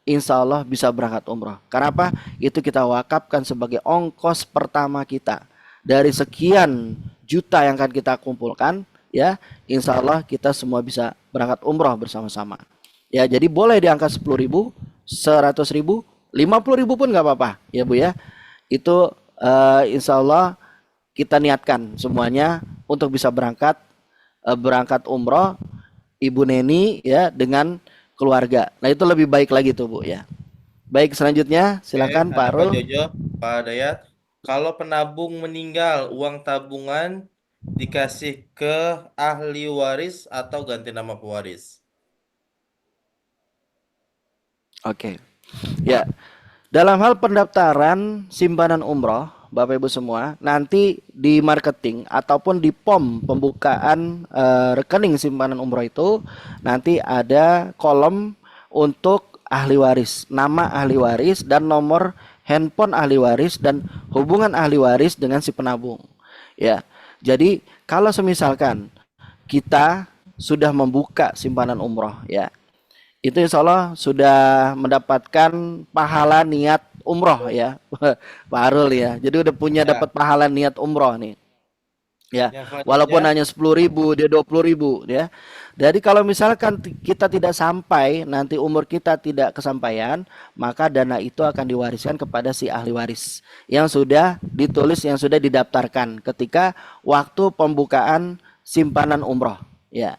insya Allah bisa berangkat umroh. Karena apa? Itu kita wakafkan sebagai ongkos pertama kita dari sekian juta yang akan kita kumpulkan. Ya, insya Allah kita semua bisa berangkat umroh bersama-sama. Ya, jadi boleh di angka 10.000, 100.000, 50.000 pun nggak apa-apa, ya Bu ya. Itu insya Allah kita niatkan semuanya untuk bisa berangkat umroh Ibu Neni ya dengan keluarga. Nah itu lebih baik lagi tuh Bu ya. Baik, selanjutnya silakan Pak Ada Pak Arul. Jojo, Pak Dayat. Kalau penabung meninggal, uang tabungan dikasih ke ahli waris atau ganti nama pewaris? Oke. Ya, dalam hal pendaftaran simpanan umroh, Bapak Ibu semua, nanti di marketing ataupun di POM pembukaan rekening simpanan umroh itu nanti ada kolom untuk ahli waris, nama ahli waris dan nomor handphone ahli waris dan hubungan ahli waris dengan si penabung. Ya. Jadi kalau semisalkan kita sudah membuka simpanan umroh ya, itu insya Allah sudah mendapatkan pahala niat umroh ya Pak Arul ya. Jadi udah punya Ya. dapat pahala niat umroh nih ya, Yang walaupun selanjutnya, hanya 10.000 dia 20.000 ya. Jadi kalau misalkan kita tidak sampai, nanti umur kita tidak kesampaian, maka dana itu akan diwariskan kepada si ahli waris yang sudah ditulis, yang sudah didaftarkan ketika waktu pembukaan simpanan umroh ya.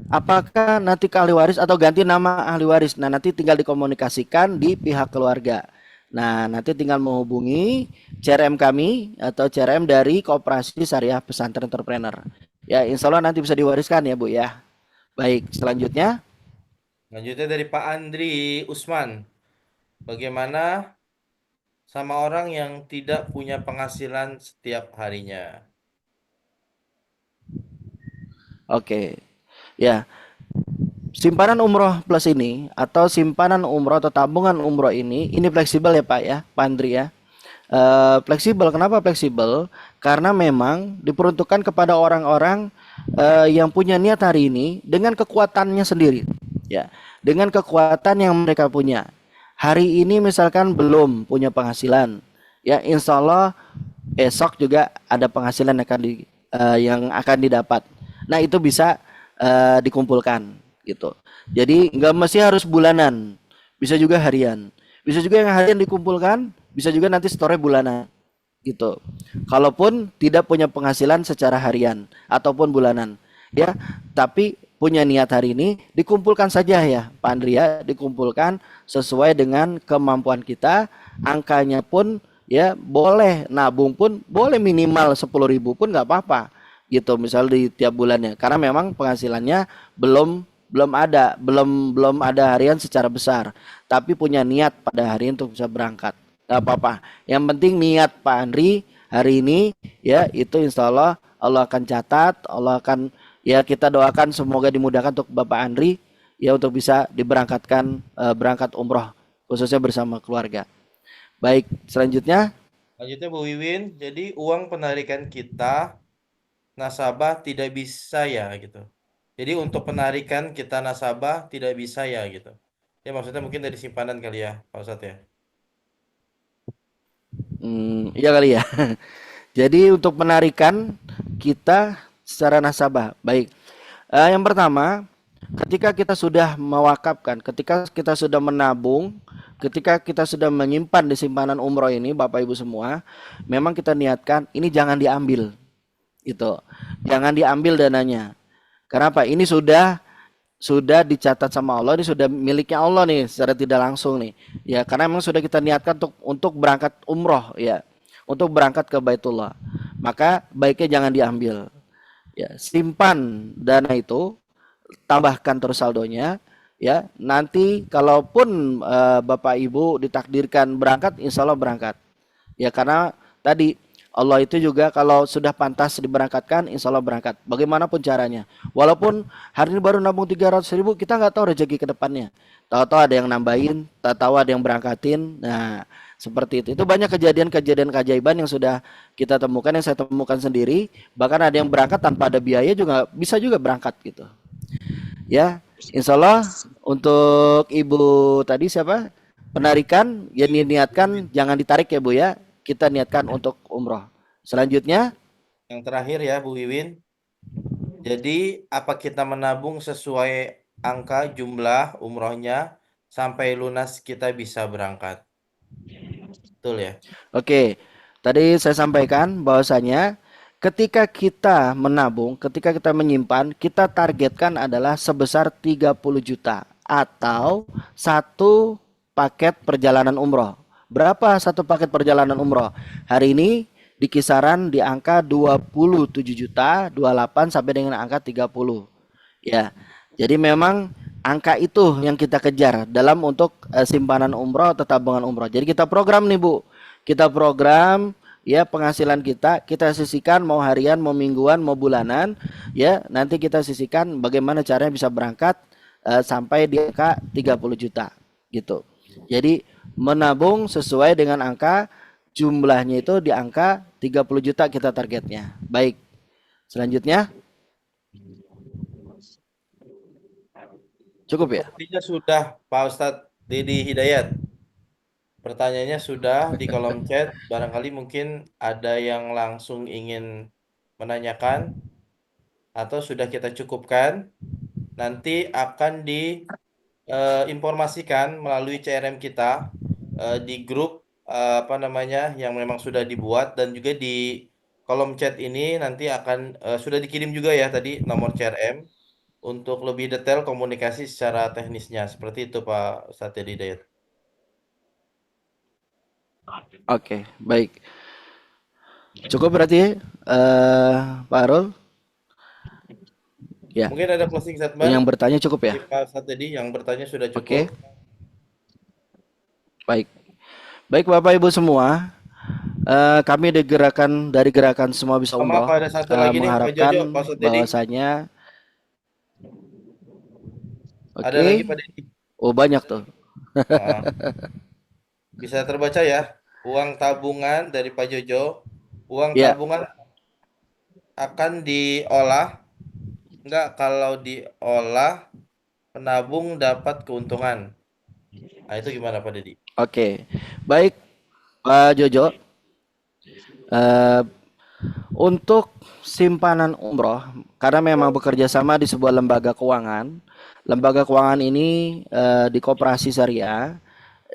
Apakah nanti ke ahli waris atau ganti nama ahli waris? Nah, nanti tinggal dikomunikasikan di pihak keluarga. Nah, nanti tinggal menghubungi CRM kami atau CRM dari Koperasi Syariah Pesantren Entrepreneur. Ya, insya Allah nanti bisa diwariskan ya Bu ya. Baik, selanjutnya. dari Pak Andri Usman. Bagaimana sama orang yang tidak punya penghasilan setiap harinya? Oke. Ya, simpanan umroh plus ini atau simpanan umroh atau tabungan umroh ini fleksibel ya Pak ya, Pak Andri ya. Fleksibel, kenapa fleksibel? Karena memang diperuntukkan kepada orang-orang yang punya niat hari ini dengan kekuatannya sendiri ya, dengan kekuatan yang mereka punya. Hari ini misalkan belum punya penghasilan ya, insya Allah esok juga ada penghasilan yang akan didapat. Nah itu bisa dikumpulkan gitu. Jadi nggak mesti harus bulanan, bisa juga harian, bisa juga yang harian dikumpulkan, bisa juga nanti store bulanan gitu. Kalaupun tidak punya penghasilan secara harian ataupun bulanan ya, tapi punya niat hari ini dikumpulkan saja ya Pak Andri ya, dikumpulkan sesuai dengan kemampuan kita. Angkanya pun ya boleh, nabung pun boleh minimal 10.000 pun nggak apa-apa gitu, misal di tiap bulannya, karena memang penghasilannya belum ada harian secara besar, tapi punya niat pada hari ini untuk bisa berangkat, nggak apa-apa. Yang penting niat Pak Andri hari ini ya, itu insya Allah Allah akan catat, Allah akan ya, kita doakan semoga dimudahkan untuk Bapak Andri ya untuk bisa diberangkatkan berangkat umroh khususnya bersama keluarga. Baik, selanjutnya. Bu Wiwin, jadi uang penarikan kita nasabah tidak bisa ya gitu. Jadi untuk penarikan kita nasabah tidak bisa ya gitu. Ya maksudnya mungkin dari simpanan kali ya, Pak Ustadz ya. Iya kali ya. Jadi untuk penarikan kita secara nasabah, baik. Yang pertama, ketika kita sudah mewakafkan, ketika kita sudah menabung, ketika kita sudah menyimpan di simpanan umroh ini, Bapak Ibu semua, memang kita niatkan ini jangan diambil, gitu. jangan diambil dananya. Kenapa? Ini sudah dicatat sama Allah, ini sudah miliknya Allah nih secara tidak langsung nih. Ya, karena memang sudah kita niatkan untuk berangkat umroh ya, untuk berangkat ke Baitullah. Maka baiknya jangan diambil. Ya, simpan dana itu, tambahkan terus saldonya ya. Nanti kalaupun Bapak Ibu ditakdirkan berangkat, insya Allah berangkat. Ya, karena tadi Allah itu juga kalau sudah pantas diberangkatkan, insya Allah berangkat. Bagaimanapun caranya. Walaupun hari ini baru nabung 300.000, kita nggak tahu rezeki ke depannya. Tahu-tahu ada yang nambahin, tahu ada yang berangkatin. Nah, seperti itu. Itu banyak kejadian-kejadian keajaiban yang sudah kita temukan, yang saya temukan sendiri. Bahkan ada yang berangkat tanpa ada biaya juga bisa juga berangkat gitu. Ya, insya Allah untuk Ibu tadi siapa? Penarikan, ya niatkan jangan ditarik ya Bu ya. Kita niatkan untuk umroh. Selanjutnya, Yang terakhir ya Bu Wiwin. Jadi apa kita menabung sesuai angka jumlah umrohnya sampai lunas kita bisa berangkat? Betul ya? oke. Tadi saya sampaikan bahwasanya ketika kita menabung, ketika kita menyimpan, kita targetkan adalah sebesar 30 juta atau satu paket perjalanan umroh. Berapa satu paket perjalanan umroh? Hari ini di kisaran di angka 27 juta, 28 sampai dengan angka 30. Ya. Jadi memang angka itu yang kita kejar dalam untuk simpanan umroh atau tabungan umroh. Jadi kita program nih Bu. Kita program ya penghasilan kita sisihkan mau harian, mau mingguan, mau bulanan ya. Nanti kita sisihkan bagaimana caranya bisa berangkat sampai di angka 30 juta gitu. Jadi menabung sesuai dengan angka jumlahnya itu di angka 30 juta kita targetnya. Baik. Selanjutnya. Cukup ya? Sepertinya sudah Pak Ustadz Dedi Hidayat. Pertanyaannya sudah di kolom chat. Barangkali mungkin ada yang langsung ingin menanyakan atau sudah kita cukupkan. Nanti akan diinformasikan melalui CRM kita di grup apa namanya yang memang sudah dibuat, dan juga di kolom chat ini nanti akan sudah dikirim juga ya tadi nomor CRM untuk lebih detail komunikasi secara teknisnya. Seperti itu Pak Ustadz Dedi Hidayat. Oke, baik. Cukup berarti Pak Arul? Ya. Mungkin ada closing statement Yang bertanya cukup ya? dari Pak Ustadz Dedi, yang bertanya sudah cukup. Oke. Baik. Baik Bapak Ibu semua, kami dari gerakan Semua Bisa Sama Umroh Pak, ada satu lagi nih Pak mengharapkan Jojo, Pak Ustadz Dedi. bahwasanya Ada oke. lagi Pak Dedi. Oh banyak tuh. Nah, bisa terbaca ya. Uang tabungan dari Pak Jojo. Uang Ya. tabungan akan diolah. Enggak, kalau diolah penabung dapat keuntungan. Nah, itu gimana Pak Dedi? Oke. Baik Pak Jojo. Untuk simpanan umroh, karena memang bekerja sama di sebuah lembaga keuangan. Lembaga keuangan ini di Koperasi Syariah,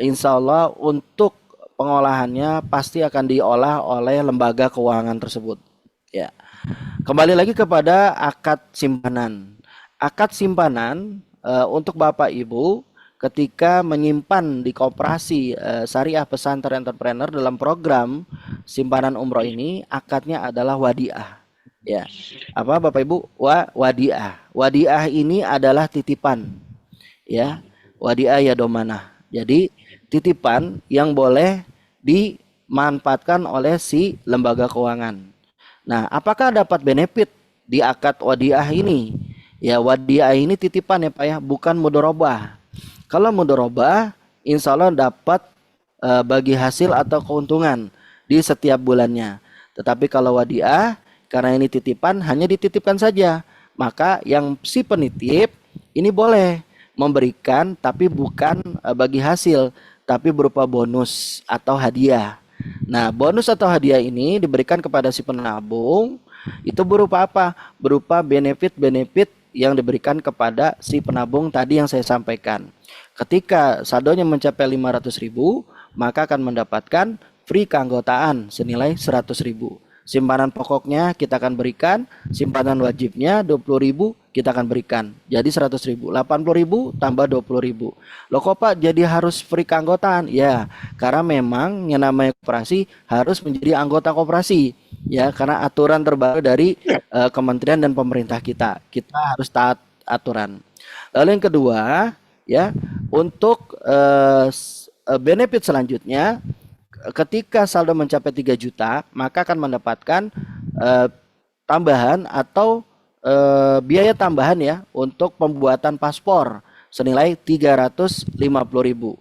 insya Allah untuk pengolahannya pasti akan diolah oleh lembaga keuangan tersebut. Ya. Kembali lagi kepada akad simpanan. Akad simpanan untuk Bapak Ibu ketika menyimpan di Koperasi Syariah Pesantren Entrepreneur dalam program simpanan umroh ini, akadnya adalah wadiah. Ya. Apa Bapak Ibu? Wadiah. Wadiah ini adalah titipan. Ya. Wadiah ya domanah. Jadi titipan yang boleh dimanfaatkan oleh si lembaga keuangan. Nah, apakah dapat benefit di akad wadiah ini? Ya, wadiah ini titipan ya Pak ya, bukan mudharabah. Kalau mudharabah, insya Allah dapat bagi hasil atau keuntungan di setiap bulannya. Tetapi kalau wadiah, karena ini titipan, hanya dititipkan saja. Maka yang si penitip ini boleh memberikan, tapi bukan bagi hasil, tapi berupa bonus atau hadiah. Nah, bonus atau hadiah ini diberikan kepada si penabung. Itu berupa apa? Berupa benefit-benefit yang diberikan kepada si penabung tadi yang saya sampaikan. Ketika saldonya mencapai 500.000, maka akan mendapatkan free keanggotaan senilai 100.000. simpanan pokoknya kita akan berikan, simpanan wajibnya 20.000 kita akan berikan. Jadi 100.000, 80.000 tambah 20.000. Loh kok Pak jadi harus free keanggotaan? Ya, karena memang yang namanya koperasi harus menjadi anggota koperasi. Ya, karena aturan terbaru dari kementerian dan pemerintah kita. Kita harus taat aturan. Lalu yang kedua, ya, untuk benefit selanjutnya, ketika saldo mencapai 3 juta, maka akan mendapatkan tambahan atau biaya tambahan ya untuk pembuatan paspor senilai 350.000.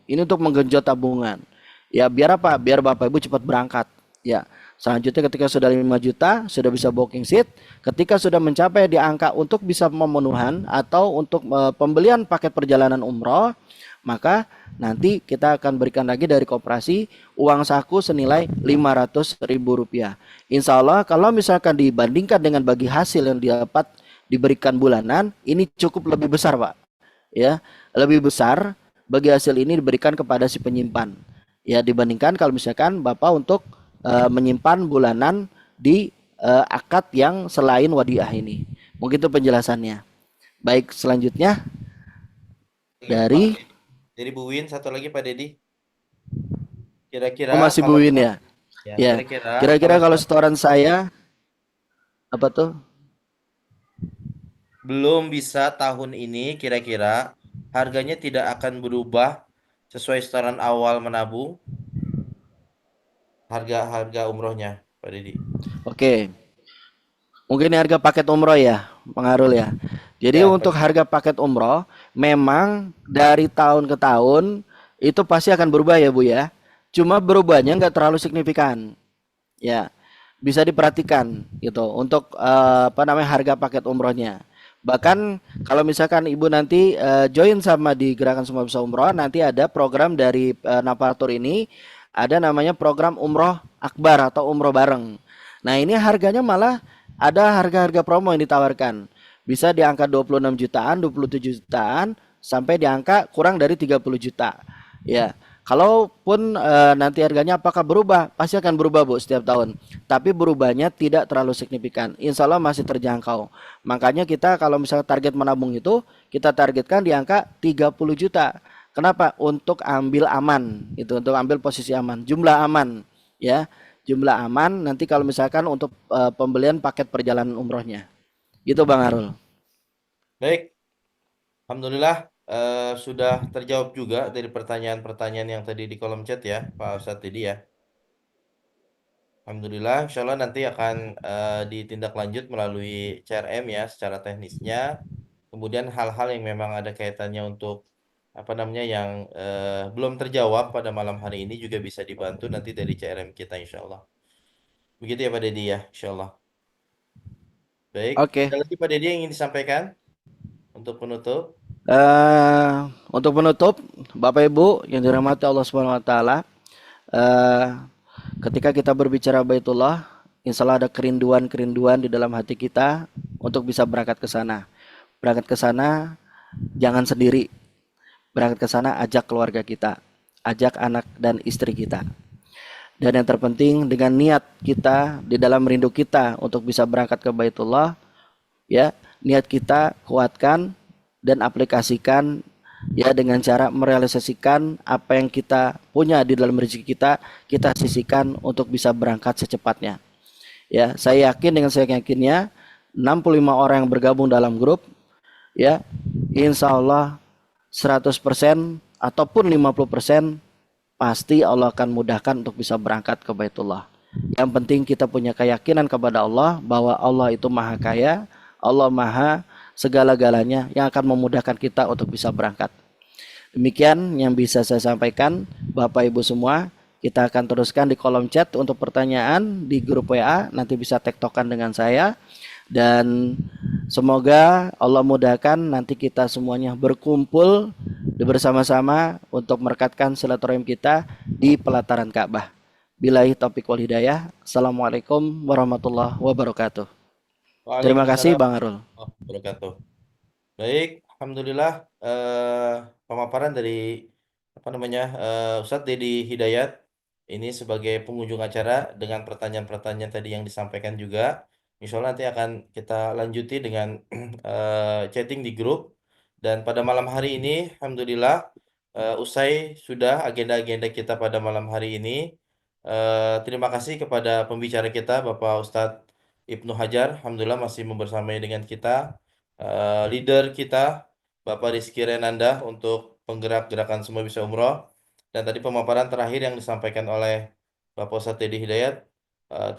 Ini untuk menggenjot tabungan. Ya, biar apa? Biar Bapak Ibu cepat berangkat. Ya. Selanjutnya ketika sudah 5 juta, sudah bisa booking seat. Ketika sudah mencapai di angka untuk bisa pemenuhan atau untuk pembelian paket perjalanan umroh, maka nanti kita akan berikan lagi dari koperasi uang saku senilai Rp500.000. Insya Allah kalau misalkan dibandingkan dengan bagi hasil yang dapat diberikan bulanan, ini cukup lebih besar Pak. Ya, lebih besar bagi hasil ini diberikan kepada si penyimpan. Ya, dibandingkan kalau misalkan Bapak untuk menyimpan bulanan di akad yang selain wadiah ini. Mungkin itu penjelasannya. Baik, selanjutnya dari Dari Bu Win, satu lagi Pak Dedi. Kira-kira masih kalau Bu Win ya. Ya, kira-kira kalau setoran saya apa tuh? belum bisa tahun ini, kira-kira harganya tidak akan berubah sesuai setoran awal menabung harga umrohnya Pak Dedi. Oke. Mungkin harga paket umroh ya, pengaruh ya. Jadi Ya, untuk harga paket umroh memang dari tahun ke tahun itu pasti akan berubah ya Bu ya. Cuma berubahnya nggak terlalu signifikan. Ya, bisa diperhatikan gitu untuk harga paket umrohnya. Bahkan kalau misalkan Ibu nanti join sama di Gerakan Semua Bisa Umroh, nanti ada program dari Napatur ini, ada namanya program Umroh Akbar atau Umroh Bareng. Nah, ini harganya malah ada harga-harga promo yang ditawarkan. Bisa di angka 26 jutaan, 27 jutaan, sampai di angka kurang dari 30 juta. Ya, kalaupun nanti harganya apakah berubah? Pasti akan berubah Bu setiap tahun. Tapi berubahnya tidak terlalu signifikan. Insya Allah masih terjangkau. Makanya kita kalau misalnya target menabung itu, kita targetkan di angka 30 juta. Kenapa? Untuk ambil aman. Itu untuk ambil posisi aman. Jumlah aman. Ya, jumlah aman nanti kalau misalkan untuk pembelian paket perjalanan umrohnya. Gitu Bang Arul. Baik, Alhamdulillah sudah terjawab juga dari pertanyaan-pertanyaan yang tadi di kolom chat ya Pak Ustadz tadi ya. Alhamdulillah, insya Allah nanti akan ditindaklanjut melalui CRM ya secara teknisnya. Kemudian hal-hal yang memang ada kaitannya untuk yang belum terjawab pada malam hari ini juga bisa dibantu nanti dari CRM kita insya Allah. Begitu ya Pak Dedi ya, insya Allah. Baik, Oke. ada lagi Pak Dedi yang ingin disampaikan untuk penutup? Untuk penutup, Bapak Ibu yang dirahmati Allah Subhanahu wa taala, ketika kita berbicara Baitullah, insya Allah ada kerinduan-kerinduan di dalam hati kita untuk bisa berangkat ke sana. Berangkat ke sana jangan sendiri. Berangkat ke sana ajak keluarga kita, ajak anak dan istri kita. Dan yang terpenting dengan niat kita di dalam rindu kita untuk bisa berangkat ke Baitullah, ya, niat kita kuatkan dan aplikasikan ya dengan cara merealisasikan apa yang kita punya di dalam rezeki kita sisihkan untuk bisa berangkat secepatnya. Ya, saya yakin dengan saya yakinnya 65 orang yang bergabung dalam grup ya, insya Allah 100% ataupun 50% pasti Allah akan mudahkan untuk bisa berangkat ke Baitullah. Yang penting kita punya keyakinan kepada Allah bahwa Allah itu maha kaya, Allah maha segala-galanya yang akan memudahkan kita untuk bisa berangkat. Demikian yang bisa saya sampaikan Bapak Ibu semua. Kita akan teruskan di kolom chat untuk pertanyaan di grup WA, nanti bisa tektokan dengan saya. Dan semoga Allah mudahkan nanti kita semuanya berkumpul bersama-sama untuk merekatkan silaturahim kita di pelataran Ka'bah. Billahi taufiq wal hidayah. Assalamualaikum warahmatullahi wabarakatuh. Terima kasih Bang Arul. Wabarakatuh. Baik, alhamdulillah pemaparan dari Ustadz Dedi Hidayat ini sebagai pengunjung acara dengan pertanyaan-pertanyaan tadi yang disampaikan juga. Insya Allah nanti akan kita lanjuti dengan chatting di grup. Dan pada malam hari ini, Alhamdulillah, usai sudah agenda-agenda kita pada malam hari ini. Terima kasih kepada pembicara kita, Bapak Ustadz Ibnu Hajar. Alhamdulillah masih membersamai dengan kita. Leader kita, Bapak Rizky Renanda, untuk penggerak gerakan Semua Bisa Umroh. Dan tadi pemaparan terakhir yang disampaikan oleh Bapak Ustadz Dedi Hidayat.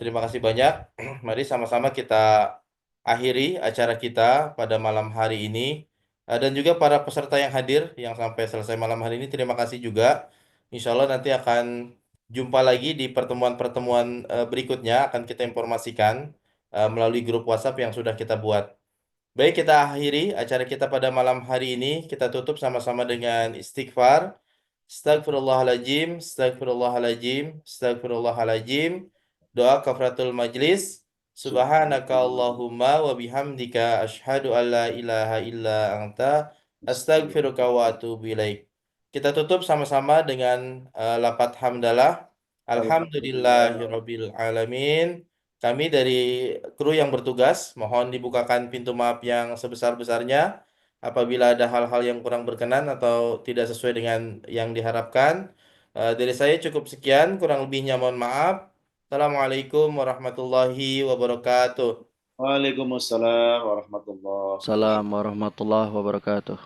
Terima kasih banyak. Mari sama-sama kita akhiri acara kita pada malam hari ini. Dan juga para peserta yang hadir yang sampai selesai malam hari ini, terima kasih juga. Insya Allah nanti akan jumpa lagi di pertemuan-pertemuan berikutnya, akan kita informasikan melalui grup WhatsApp yang sudah kita buat. Baik, kita akhiri acara kita pada malam hari ini. Kita tutup sama-sama dengan istighfar. Astagfirullahaladzim, astagfirullahaladzim, astagfirullahaladzim. Doa kafaratul majlis. Subhanaka Allahumma wa bihamdika asyhadu an la ilaha illa anta astaghfiruka wa atubu ilaik. Kita tutup sama-sama dengan lafaz hamdalah. Alhamdulillahirabbil alamin. Kami dari kru yang bertugas mohon dibukakan pintu maaf yang sebesar-besarnya apabila ada hal-hal yang kurang berkenan atau tidak sesuai dengan yang diharapkan. Dari saya cukup sekian, kurang lebihnya mohon maaf. Assalamualaikum warahmatullahi wabarakatuh. Waalaikumsalam warahmatullahi wabarakatuh. Assalamualaikum warahmatullahi wabarakatuh.